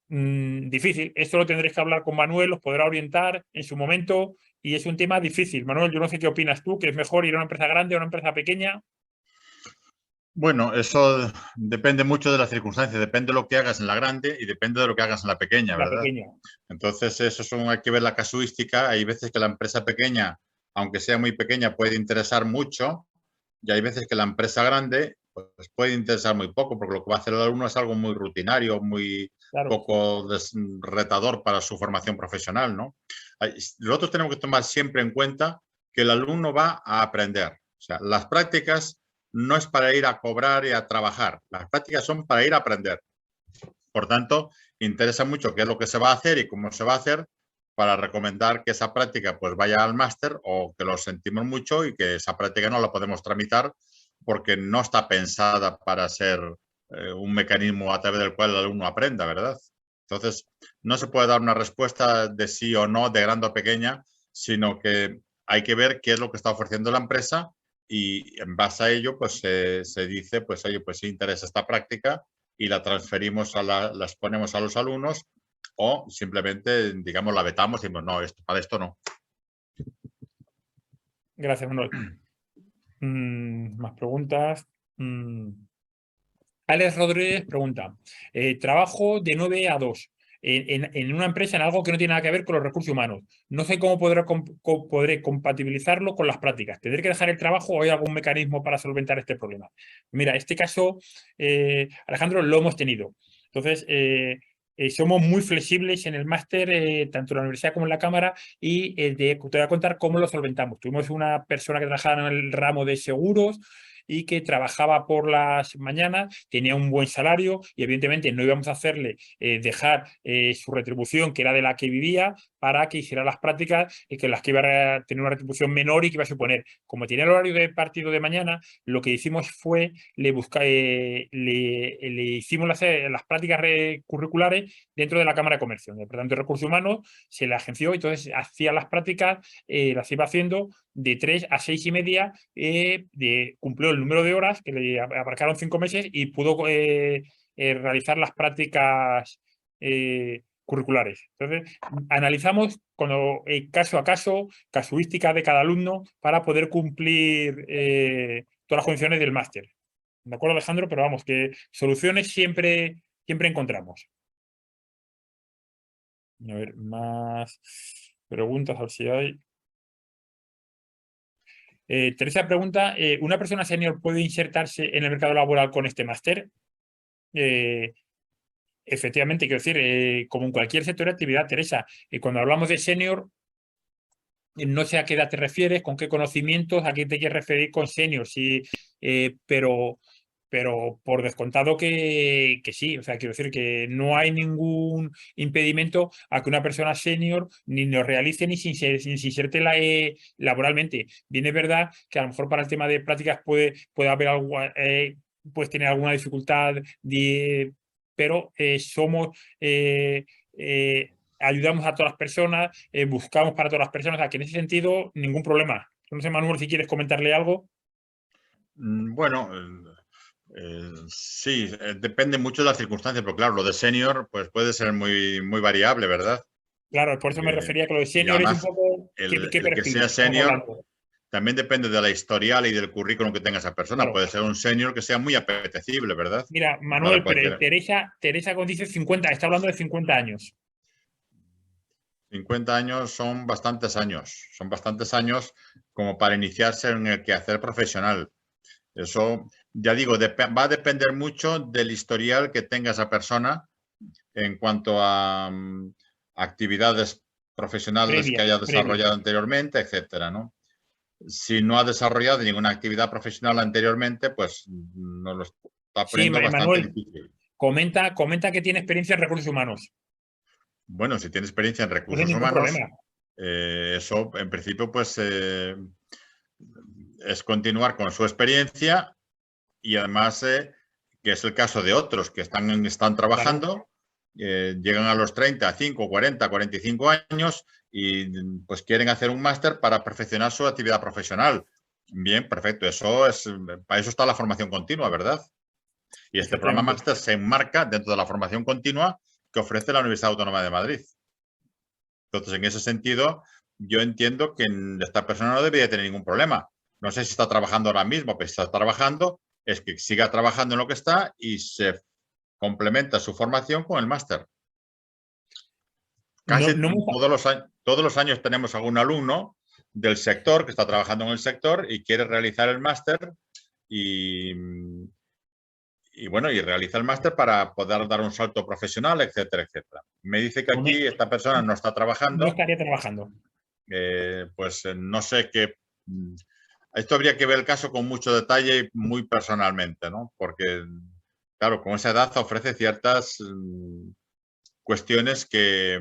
difícil. Esto lo tendréis que hablar con Manuel, os podrá orientar en su momento y es un tema difícil. Manuel, yo no sé qué opinas tú, que es mejor ir a una empresa grande o a una empresa pequeña. Bueno, eso depende mucho de las circunstancias, depende de lo que hagas en la grande y depende de lo que hagas en la pequeña, La ¿verdad? pequeña. Entonces, hay que ver la casuística. Hay veces que la empresa pequeña, aunque sea muy pequeña, puede interesar mucho y hay veces que la empresa grande pues, puede interesar muy poco, porque lo que va a hacer el alumno es algo muy rutinario, muy Claro. poco retador para su formación profesional, ¿no? Nosotros tenemos que tomar siempre en cuenta que el alumno va a aprender. O sea, las prácticas no es para ir a cobrar y a trabajar. Las prácticas son para ir a aprender. Por tanto, interesa mucho qué es lo que se va a hacer y cómo se va a hacer para recomendar que esa práctica pues vaya al máster o que lo sentimos mucho y que esa práctica no la podemos tramitar porque no está pensada para ser un mecanismo a través del cual el alumno aprenda, ¿verdad? Entonces, no se puede dar una respuesta de sí o no, de grande o pequeña, sino que hay que ver qué es lo que está ofreciendo la empresa y en base a ello pues se dice, pues oye, pues sí interesa esta práctica y la transferimos, la exponemos a los alumnos o simplemente, digamos, la vetamos y decimos, no, para esto no. Gracias, Manuel. Más preguntas. Alex Rodríguez pregunta, trabajo de 9 a 2 en una empresa en algo que no tiene nada que ver con los recursos humanos. No sé cómo podré compatibilizarlo con las prácticas. ¿Tendré que dejar el trabajo o hay algún mecanismo para solventar este problema? Mira, este caso, Alejandro, lo hemos tenido. Entonces, somos muy flexibles en el máster, tanto en la universidad como en la cámara, y te voy a contar cómo lo solventamos. Tuvimos una persona que trabajaba en el ramo de seguros y que trabajaba por las mañanas, tenía un buen salario y evidentemente no íbamos a hacerle dejar su retribución, que era de la que vivía, para que hiciera las prácticas y que las que iba a tener una retribución menor y que iba a suponer. Como tenía el horario de partido de mañana, lo que hicimos fue le hicimos las prácticas curriculares dentro de la Cámara de Comercio. El Departamento de Recursos Humanos se le agenció y entonces hacía las prácticas, las iba haciendo de 3 a 6 y media, cumplió el número de horas que le abarcaron 5 meses y pudo realizar las prácticas curriculares. Entonces, analizamos caso a caso, casuística de cada alumno para poder cumplir todas las condiciones del máster. ¿De acuerdo, Alejandro? Pero vamos, que soluciones siempre encontramos. A ver, más preguntas, a ver si hay. Teresa pregunta, ¿una persona senior puede insertarse en el mercado laboral con este máster? Efectivamente, quiero decir, como en cualquier sector de actividad, Teresa, cuando hablamos de senior, no sé a qué edad te refieres, con qué conocimientos, a qué te quieres referir con senior, sí, pero por descontado que sí, o sea, quiero decir que no hay ningún impedimento a que una persona senior ni lo realice ni se inserte laboralmente. Bien, es verdad que a lo mejor para el tema de prácticas puede haber algo, puedes tener alguna dificultad, pero somos... ayudamos a todas las personas, buscamos para todas las personas, o sea, que en ese sentido ningún problema. No sé, Manuel, si quieres comentarle algo. Bueno, sí, depende mucho de las circunstancias, pero claro, lo de senior pues puede ser muy, muy variable, ¿verdad? Claro, por eso me refería que lo de Y senior es un además, poco qué el que perfil sea estamos senior hablando. también depende de la historial y del currículum que tenga esa persona. Claro. Puede ser un senior que sea muy apetecible, ¿verdad? Mira, Para Manuel, pero cualquiera. Teresa cuando dice 50, está hablando de 50 años. 50 años son bastantes años como para iniciarse en el quehacer profesional. Eso, ya digo, va a depender mucho del historial que tenga esa persona en cuanto a actividades profesionales que haya desarrollado anteriormente, etcétera, ¿no? Si no ha desarrollado ninguna actividad profesional anteriormente, pues no lo está Sí, poniendo bastante Manuel, difícil. comenta que tiene experiencia en recursos humanos. Bueno, si tiene experiencia en No hay recursos ningún humanos, problema. eso en principio pues es continuar con su experiencia y además que es el caso de otros que están trabajando, llegan a los 35, 40, 45 años y pues quieren hacer un máster para perfeccionar su actividad profesional. Bien, perfecto. Para eso está la formación continua, ¿verdad? Y este programa máster se enmarca dentro de la formación continua que ofrece la Universidad Autónoma de Madrid. Entonces, en ese sentido, yo entiendo que esta persona no debería tener ningún problema. No sé si está trabajando ahora mismo, pero si está trabajando, es que siga trabajando en lo que está y se complementa su formación con el máster. Casi todos los años tenemos algún alumno del sector que está trabajando en el sector y quiere realizar el máster y bueno, y realiza el máster para poder dar un salto profesional, etcétera, etcétera. Me dice que aquí esta persona no está trabajando. No estaría trabajando. Pues no sé qué. Esto habría que ver el caso con mucho detalle y muy personalmente, ¿no? Porque, claro, con esa edad ofrece ciertas cuestiones que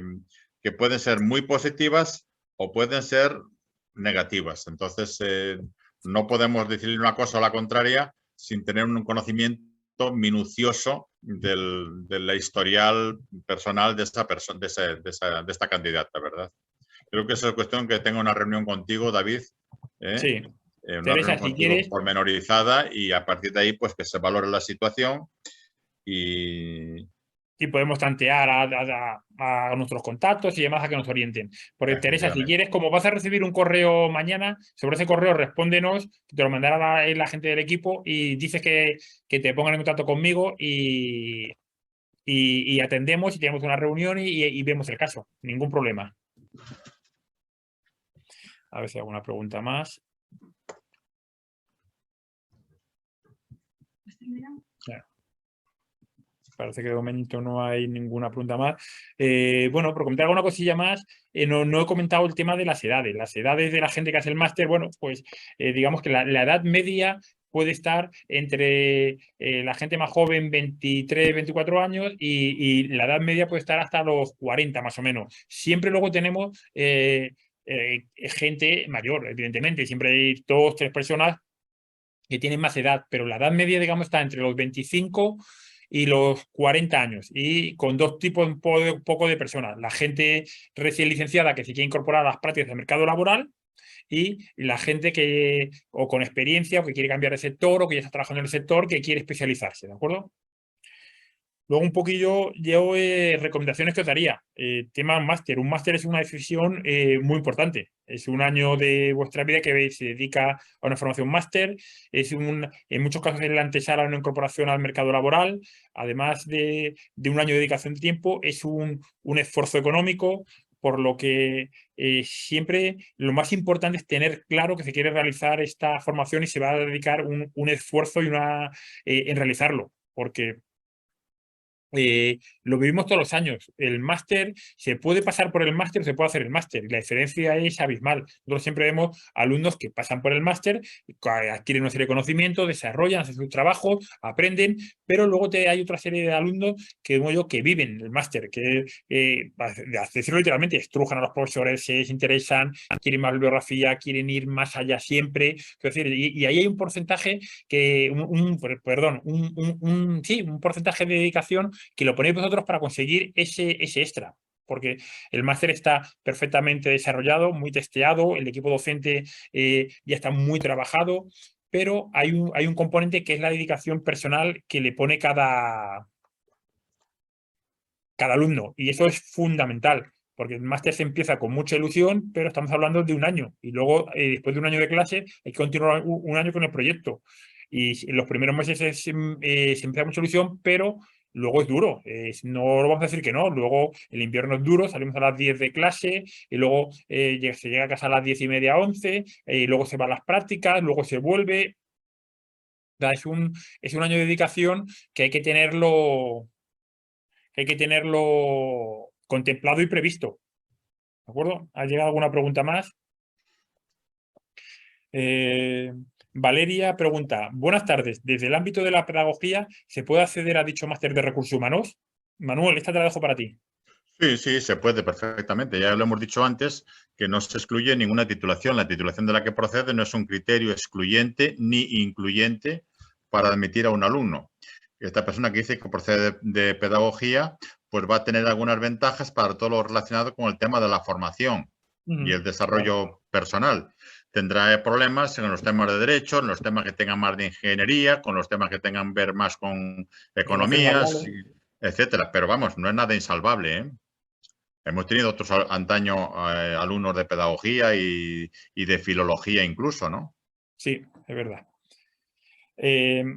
pueden ser muy positivas o pueden ser negativas. Entonces, no podemos decirle una cosa o la contraria sin tener un conocimiento minucioso de la historial personal de esta persona, de esta candidata, ¿verdad? Creo que esa es cuestión que tenga una reunión contigo, David. Sí. Una Teresa, reunión si contigo quieres, pormenorizada y a partir de ahí, pues que se valore la situación y sí podemos tantear a nuestros contactos y demás a que nos orienten. Porque Teresa, si quieres, como vas a recibir un correo mañana, sobre ese correo respóndenos, te lo mandará la gente del equipo y dices que te pongan en contacto conmigo y atendemos y tenemos una reunión y vemos el caso. Ningún problema. A ver si hay alguna pregunta más. Parece que de momento no hay ninguna pregunta más. Bueno, por comentar alguna cosilla más, no he comentado el tema de las edades. Las edades de la gente que hace el máster, bueno, pues digamos que la edad media puede estar entre la gente más joven, 23, 24 años, y la edad media puede estar hasta los 40 más o menos. Siempre luego tenemos gente mayor, evidentemente. Siempre hay 2, 3 personas que tienen más edad, pero la edad media, digamos, está entre los 25 y los 40 años, y con dos tipos un poco de personas: la gente recién licenciada que se quiere incorporar a las prácticas del mercado laboral y la gente que o con experiencia o que quiere cambiar de sector o que ya está trabajando en el sector que quiere especializarse, ¿de acuerdo? Luego un poquillo yo recomendaciones que os daría. Tema máster. Un máster es una decisión muy importante. Es un año de vuestra vida que se dedica a una formación máster. En muchos casos es la antesala a una incorporación al mercado laboral. Además de un año de dedicación de tiempo, es un esfuerzo económico, por lo que siempre lo más importante es tener claro que se quiere realizar esta formación y se va a dedicar un esfuerzo en realizarlo, porque lo vivimos todos los años. El máster, se puede pasar por el máster o se puede hacer el máster, y la diferencia es abismal. Nosotros siempre vemos alumnos que pasan por el máster, adquieren una serie de conocimientos, desarrollan, hacen sus trabajos, aprenden, pero luego hay otra serie de alumnos que, como yo, que viven el máster, que, decirlo literalmente, estrujan a los profesores, se interesan, quieren más bibliografía, quieren ir más allá siempre. Es decir, y ahí hay un porcentaje un porcentaje de dedicación que lo ponéis vosotros para conseguir ese extra, porque el máster está perfectamente desarrollado, muy testeado, el equipo docente ya está muy trabajado, pero hay un componente que es la dedicación personal que le pone cada alumno, y eso es fundamental. porque el máster se empieza con mucha ilusión, pero estamos hablando de un año. Y luego, después de un año de clase, hay que continuar un año con el proyecto. Y en los primeros meses se empieza mucha ilusión, pero luego es duro. No lo vamos a decir que no. Luego el invierno es duro, salimos a las 10 de clase y luego se llega a casa a las 10:30, 11, y luego se van las prácticas, luego se vuelve. Es un año de dedicación que hay que tenerlo contemplado y previsto. ¿De acuerdo? ¿Ha llegado alguna pregunta más? Valeria pregunta, buenas tardes, ¿desde el ámbito de la pedagogía se puede acceder a dicho máster de recursos humanos? Manuel, esta te la dejo para ti. Sí, sí, se puede perfectamente. Ya lo hemos dicho antes, que no se excluye ninguna titulación. La titulación de la que procede no es un criterio excluyente ni incluyente para admitir a un alumno. Esta persona que dice que procede de pedagogía, pues va a tener algunas ventajas para todo lo relacionado con el tema de la formación y el desarrollo personal. Tendrá problemas en los temas de derecho, en los temas que tengan más de ingeniería, con los temas que tengan ver más con economías, etcétera. Pero vamos, no es nada insalvable, ¿eh? Hemos tenido otros antaño alumnos de pedagogía y de filología incluso, ¿no? Sí, es verdad.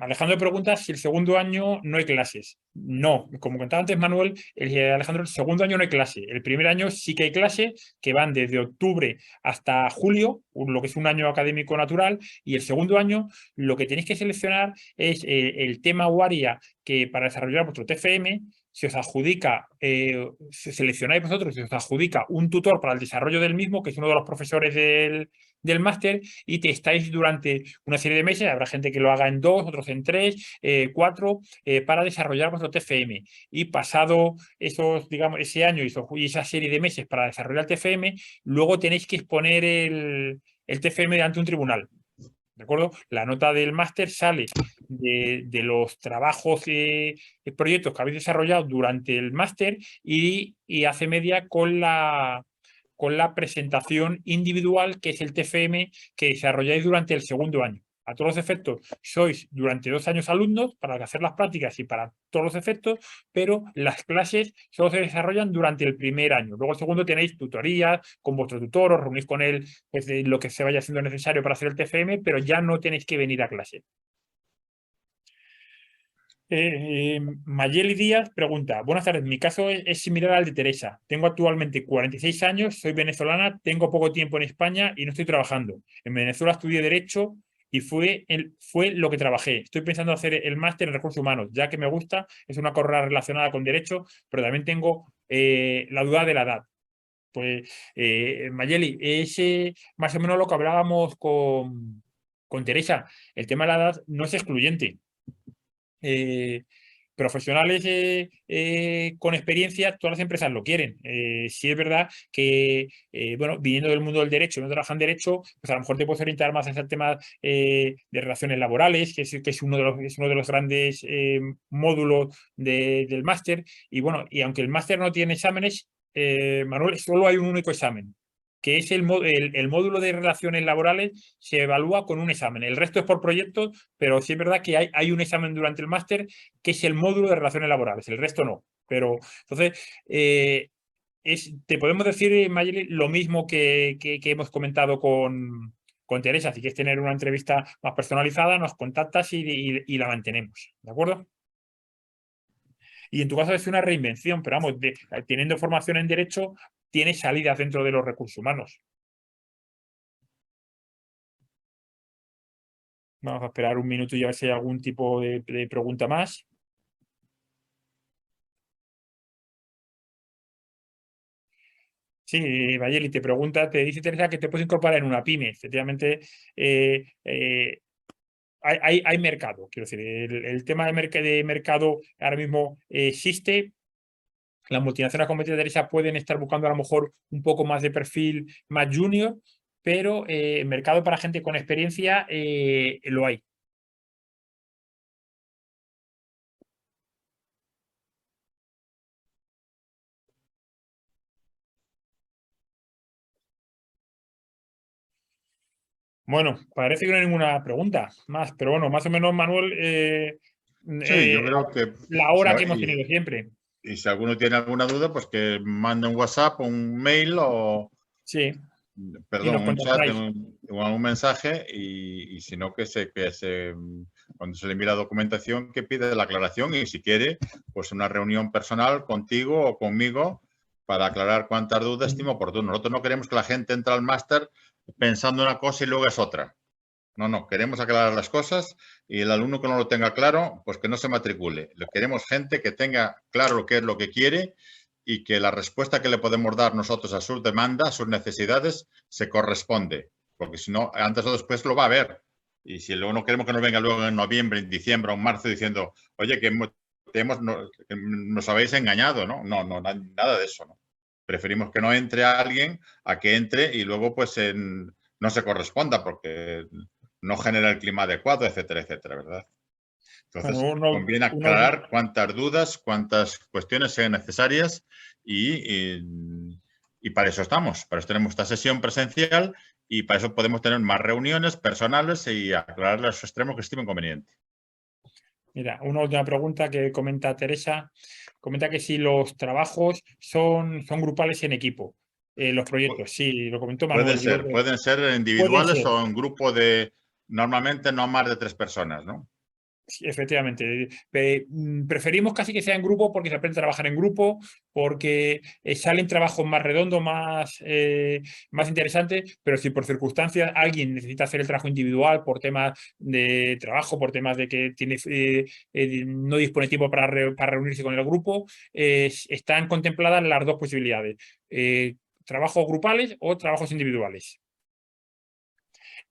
Alejandro pregunta si el segundo año no hay clases. No, como contaba antes Manuel, Alejandro, el segundo año no hay clase. El primer año sí que hay clase, que van desde octubre hasta julio, lo que es un año académico natural, y el segundo año lo que tenéis que seleccionar es el tema o área que para desarrollar vuestro TFM se os adjudica, seleccionáis vosotros, se os adjudica un tutor para el desarrollo del mismo, que es uno de los profesores del máster, y te estáis durante una serie de meses, habrá gente que lo haga en 2, otros en 3, 4, para desarrollar vuestro TFM. Y pasado esos, digamos, ese año y esa serie de meses para desarrollar el TFM, luego tenéis que exponer el TFM ante un tribunal. ¿De acuerdo? La nota del máster sale de los trabajos y proyectos que habéis desarrollado durante el máster y hace media con la presentación individual, que es el TFM que desarrolláis durante el segundo año. A todos los efectos, sois durante 2 años alumnos para hacer las prácticas y para todos los efectos, pero las clases solo se desarrollan durante el primer año. Luego el segundo tenéis tutorías con vuestro tutor, os reunís con él, pues, de lo que se vaya siendo necesario para hacer el TFM, pero ya no tenéis que venir a clase. Mayeli Díaz pregunta, buenas tardes, mi caso es similar al de Teresa. Tengo actualmente 46 años, soy venezolana, tengo poco tiempo en España y no estoy trabajando. En Venezuela estudié Derecho y fue lo que trabajé. Estoy pensando hacer el máster en Recursos Humanos, ya que me gusta, es una carrera relacionada con Derecho, pero también tengo la duda de la edad. Pues, Mayeli, es más o menos lo que hablábamos con Teresa. El tema de la edad no es excluyente. Profesionales con experiencia, todas las empresas lo quieren. Sí es verdad que, bueno, viniendo del mundo del derecho, no trabajan en derecho, pues a lo mejor te puedes orientar más hacia el tema de relaciones laborales, que es uno de los grandes módulos del máster. Y bueno, y aunque el máster no tiene exámenes, Manuel, solo hay un único examen, que es el módulo de relaciones laborales, se evalúa con un examen. El resto es por proyectos, pero sí es verdad que hay un examen durante el máster que es el módulo de relaciones laborales, el resto no. Pero entonces, te podemos decir, Mayeli, lo mismo que hemos comentado con Teresa. Si quieres tener una entrevista más personalizada, nos contactas y la mantenemos. ¿De acuerdo? Y en tu caso es una reinvención, pero vamos, teniendo formación en Derecho, tienes salidas dentro de los recursos humanos. Vamos a esperar un minuto y a ver si hay algún tipo de pregunta más. Sí, Mayeli, te pregunta, te dice Teresa que te puedes incorporar en una pyme. Efectivamente, hay mercado. Quiero decir, el tema de mercado ahora mismo existe. Las multinacionales como Teresa pueden estar buscando a lo mejor un poco más de perfil más junior, pero el mercado para gente con experiencia lo hay. Bueno, parece que no hay ninguna pregunta más, pero bueno, más o menos, Manuel, Sí, yo creo que la hora que hemos tenido siempre. Y si alguno tiene alguna duda, pues que mande un WhatsApp, un mail o, Sí, y perdón, nos un chat contactáis. o un mensaje y si no, cuando se le envíe la documentación, que pide la aclaración y si quiere, pues una reunión personal contigo o conmigo para aclarar cuántas dudas estimo oportuno. Nosotros no queremos que la gente entre al máster pensando una cosa y luego es otra. No, no, queremos aclarar las cosas y el alumno que no lo tenga claro, pues que no se matricule. Queremos gente que tenga claro lo que es lo que quiere y que la respuesta que le podemos dar nosotros a sus demandas, a sus necesidades, se corresponde. Porque si no, antes o después lo va a ver. Y si luego no queremos que nos venga luego en noviembre, en diciembre o en marzo diciendo, oye, que nos habéis engañado, ¿no? No, no, nada de eso, ¿no? Preferimos que no entre alguien a que entre y luego pues no se corresponda porque no genera el clima adecuado, etcétera, etcétera, ¿verdad? Entonces, Bueno, conviene aclarar cuántas dudas, cuántas cuestiones sean necesarias y para eso estamos. Para eso tenemos esta sesión presencial y para eso podemos tener más reuniones personales y aclarar los extremos que estimen conveniente. Mira, una última pregunta que comenta Teresa. Comenta que si los trabajos son grupales en equipo. Los proyectos, sí, lo comentó Manuel. Pueden ser Pueden individuales ser. o en grupo de, normalmente no más de 3 personas, ¿no? Sí, efectivamente. Preferimos casi que sea en grupo porque se aprende a trabajar en grupo, porque salen trabajos más redondos, más interesantes, pero si por circunstancias alguien necesita hacer el trabajo individual por temas de trabajo, por temas de que no dispone tiempo para reunirse con el grupo, están contempladas las dos posibilidades, trabajos grupales o trabajos individuales.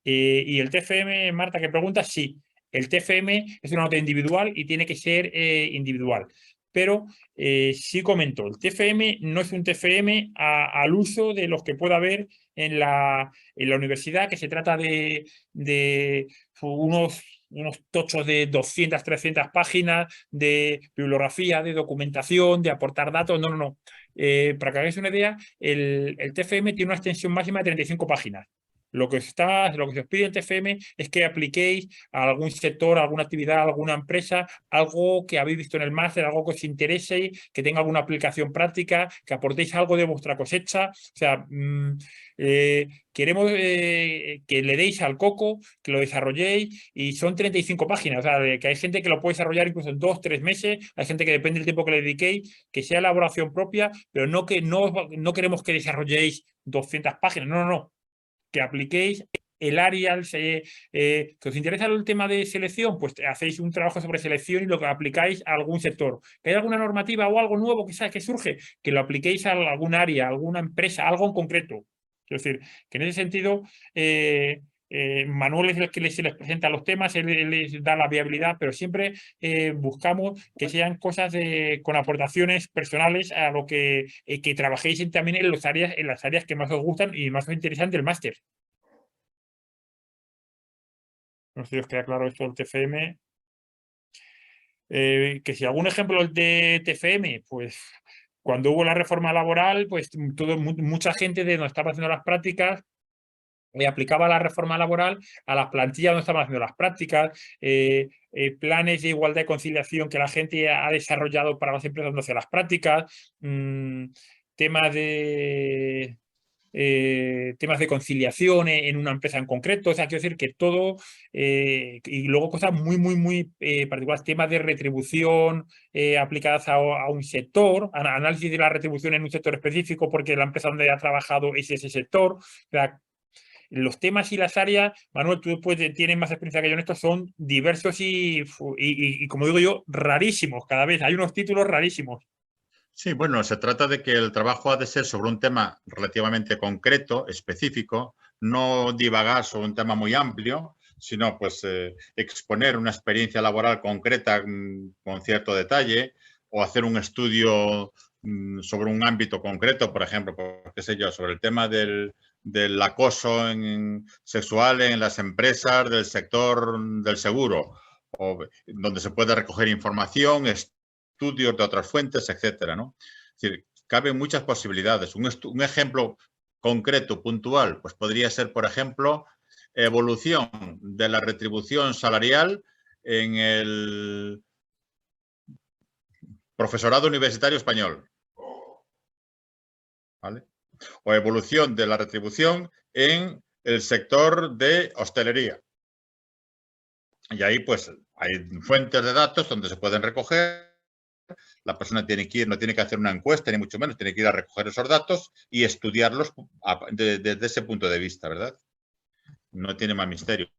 Y el TFM, Marta, que pregunta, sí. El TFM es una nota individual y tiene que ser individual. Pero sí comento, el TFM no es un TFM al uso de los que pueda haber en la universidad, que se trata de unos tochos de 200, 300 páginas de bibliografía, de documentación, de aportar datos. No, no, no. Para que hagáis una idea, el TFM tiene una extensión máxima de 35 páginas. Lo que se os pide en TFM es que apliquéis a algún sector, a alguna actividad, a alguna empresa, algo que habéis visto en el máster, algo que os interese, que tenga alguna aplicación práctica, que aportéis algo de vuestra cosecha. O sea, queremos que le deis al coco, que lo desarrolléis y son 35 páginas. O sea, que hay gente que lo puede desarrollar incluso en 2, 3 meses, hay gente que depende del tiempo que le dediquéis, que sea elaboración propia, pero no queremos que desarrolléis 200 páginas. No, no, no, que apliquéis el área, que os interesa el tema de selección, pues hacéis un trabajo sobre selección y lo que aplicáis a algún sector. ¿Que hay alguna normativa o algo nuevo que surge? Que lo apliquéis a algún área, a alguna empresa, algo en concreto. Es decir, que en ese sentido, Manuel es el que se les presenta los temas, él les da la viabilidad, pero siempre buscamos que sean cosas con aportaciones personales a lo que trabajéis también en las áreas que más os gustan y más os interesan del máster. No sé si os queda claro esto del TFM. Que si algún ejemplo de TFM, pues cuando hubo la reforma laboral, pues mucha gente de donde estaba haciendo las prácticas aplicaba la reforma laboral a las plantillas donde estaban haciendo las prácticas, planes de igualdad y conciliación que la gente ha desarrollado para las empresas donde hace las prácticas, temas de conciliación en una empresa en concreto. O sea, quiero decir que todo, y luego cosas muy, muy, muy particulares, temas de retribución aplicadas a un sector, análisis de la retribución en un sector específico porque la empresa donde ha trabajado es ese sector. O sea, los temas y las áreas, Manuel, tú tienes más experiencia que yo en esto, son diversos y, como digo yo, rarísimos cada vez. Hay unos títulos rarísimos. Sí, bueno, se trata de que el trabajo ha de ser sobre un tema relativamente concreto, específico, no divagar sobre un tema muy amplio, sino pues exponer una experiencia laboral concreta con cierto detalle o hacer un estudio sobre un ámbito concreto, por ejemplo, qué sé yo, sobre el tema del acoso sexual en las empresas del sector del seguro, o donde se puede recoger información, estudios de otras fuentes, etcétera, ¿no? Es decir, caben muchas posibilidades. Un ejemplo concreto, puntual, pues podría ser, por ejemplo, evolución de la retribución salarial en el profesorado universitario español. ¿Vale? O evolución de la retribución en el sector de hostelería. Y ahí pues hay fuentes de datos donde se pueden recoger. La persona tiene que ir, no tiene que hacer una encuesta, ni mucho menos, tiene que ir a recoger esos datos y estudiarlos desde ese punto de vista, ¿verdad? No tiene más misterio.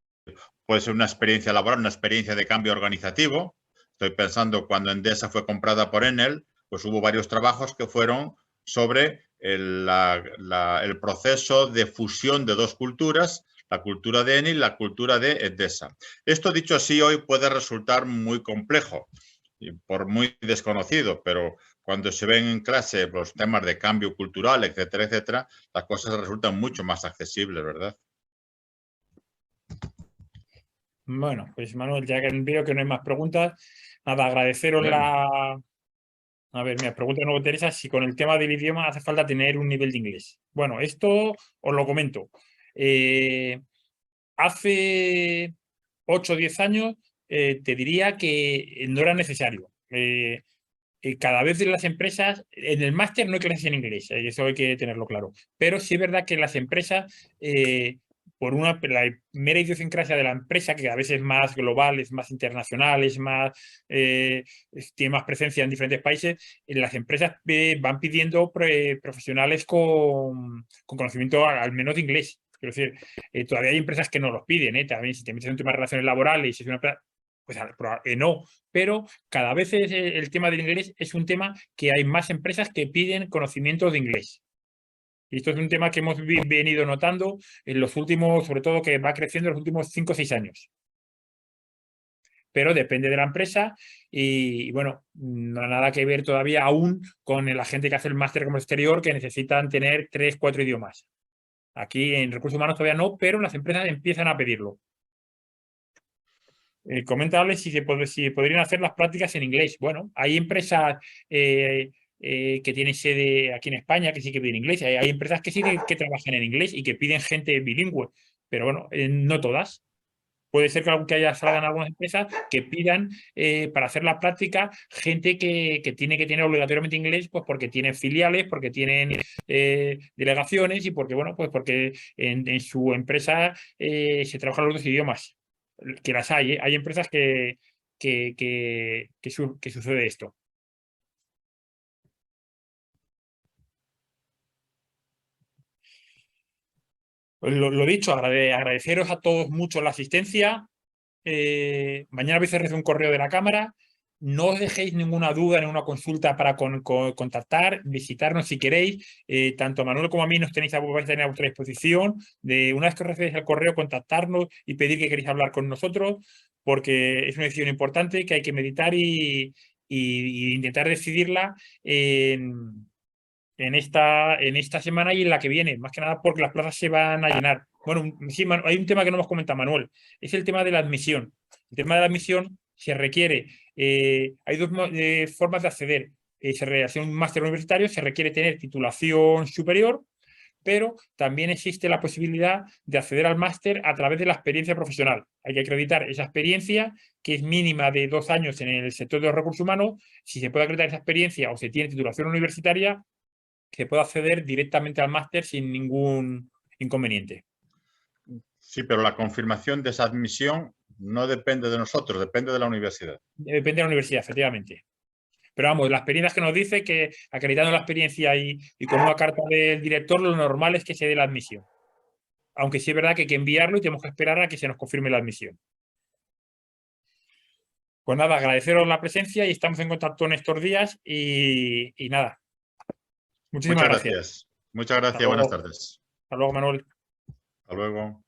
Puede ser una experiencia laboral, una experiencia de cambio organizativo. Estoy pensando cuando Endesa fue comprada por Enel, pues hubo varios trabajos que fueron sobre el proceso de fusión de dos culturas, la cultura de Enel y la cultura de Endesa. Esto dicho así hoy puede resultar muy complejo, por muy desconocido, pero cuando se ven en clase los temas de cambio cultural, etcétera, etcétera, las cosas resultan mucho más accesibles, ¿verdad? Bueno, pues Manuel, ya que veo que no hay más preguntas, nada, agradeceros la... A ver, mira, pregunta de nuevo Teresa, si con el tema del idioma hace falta tener un nivel de inglés. Bueno, esto os lo comento. Hace 8 o 10 años te diría que no era necesario. Cada vez en las empresas, en el máster no hay clases en inglés, eso hay que tenerlo claro. Pero sí es verdad que las empresas, por la mera idiosincrasia de la empresa, que a veces es más global, es más internacional, tiene más presencia en diferentes países, las empresas van pidiendo profesionales con conocimiento al menos de inglés. Quiero decir, todavía hay empresas que no los piden, también si te metes en un tema de relaciones laborales, si es una empresa, pues no, pero cada vez el tema del inglés es un tema que hay más empresas que piden conocimientos de inglés. Y esto es un tema que hemos venido notando en los últimos, sobre todo que va creciendo en los últimos 5 o 6 años. Pero depende de la empresa y bueno, no hay nada que ver todavía aún con la gente que hace el máster como exterior que necesitan tener 3 o 4 idiomas. Aquí en recursos humanos todavía no, pero las empresas empiezan a pedirlo. Coméntale si podrían hacer las prácticas en inglés. Bueno, hay empresas que tienen sede aquí en España que sí que piden inglés. Hay empresas que sí que trabajan en inglés y que piden gente bilingüe, pero bueno, no todas. Puede ser que salgan algunas empresas que pidan para hacer la práctica gente que tiene que tener obligatoriamente inglés, pues porque tienen filiales, porque tienen delegaciones y porque, bueno, pues porque en su empresa se trabajan los dos idiomas. Que las hay, hay empresas que sucede esto. Lo dicho, agradeceros a todos mucho la asistencia. Mañana vais a recibir un correo de la Cámara. No os dejéis ninguna duda, ninguna consulta para contactar, visitarnos si queréis. Tanto a Manuel como a mí vais a tener a vuestra disposición. Una vez que os recibáis el correo, contactarnos y pedir que queréis hablar con nosotros, porque es una decisión importante que hay que meditar y intentar decidirla en esta semana y en la que viene, más que nada porque las plazas se van a llenar. Bueno, sí, hay un tema que no hemos comentado, Manuel, es el tema de la admisión. El tema de la admisión se requiere, hay dos formas de acceder. Se hace un máster universitario, se requiere tener titulación superior, pero también existe la posibilidad de acceder al máster a través de la experiencia profesional. Hay que acreditar esa experiencia, que es mínima de 2 años en el sector de los recursos humanos. Si se puede acreditar esa experiencia o se tiene titulación universitaria, se puede acceder directamente al máster sin ningún inconveniente. Sí, pero la confirmación de esa admisión no depende de nosotros, depende de la universidad. Depende de la universidad, efectivamente. Pero vamos, la experiencia que nos dice que acreditando la experiencia y con una carta del director, lo normal es que se dé la admisión. Aunque sí es verdad que hay que enviarlo y tenemos que esperar a que se nos confirme la admisión. Pues nada, agradeceros la presencia y estamos en contacto en estos días y nada. Muchísimas gracias. Muchas gracias. Buenas tardes. Hasta luego, Manuel. Hasta luego.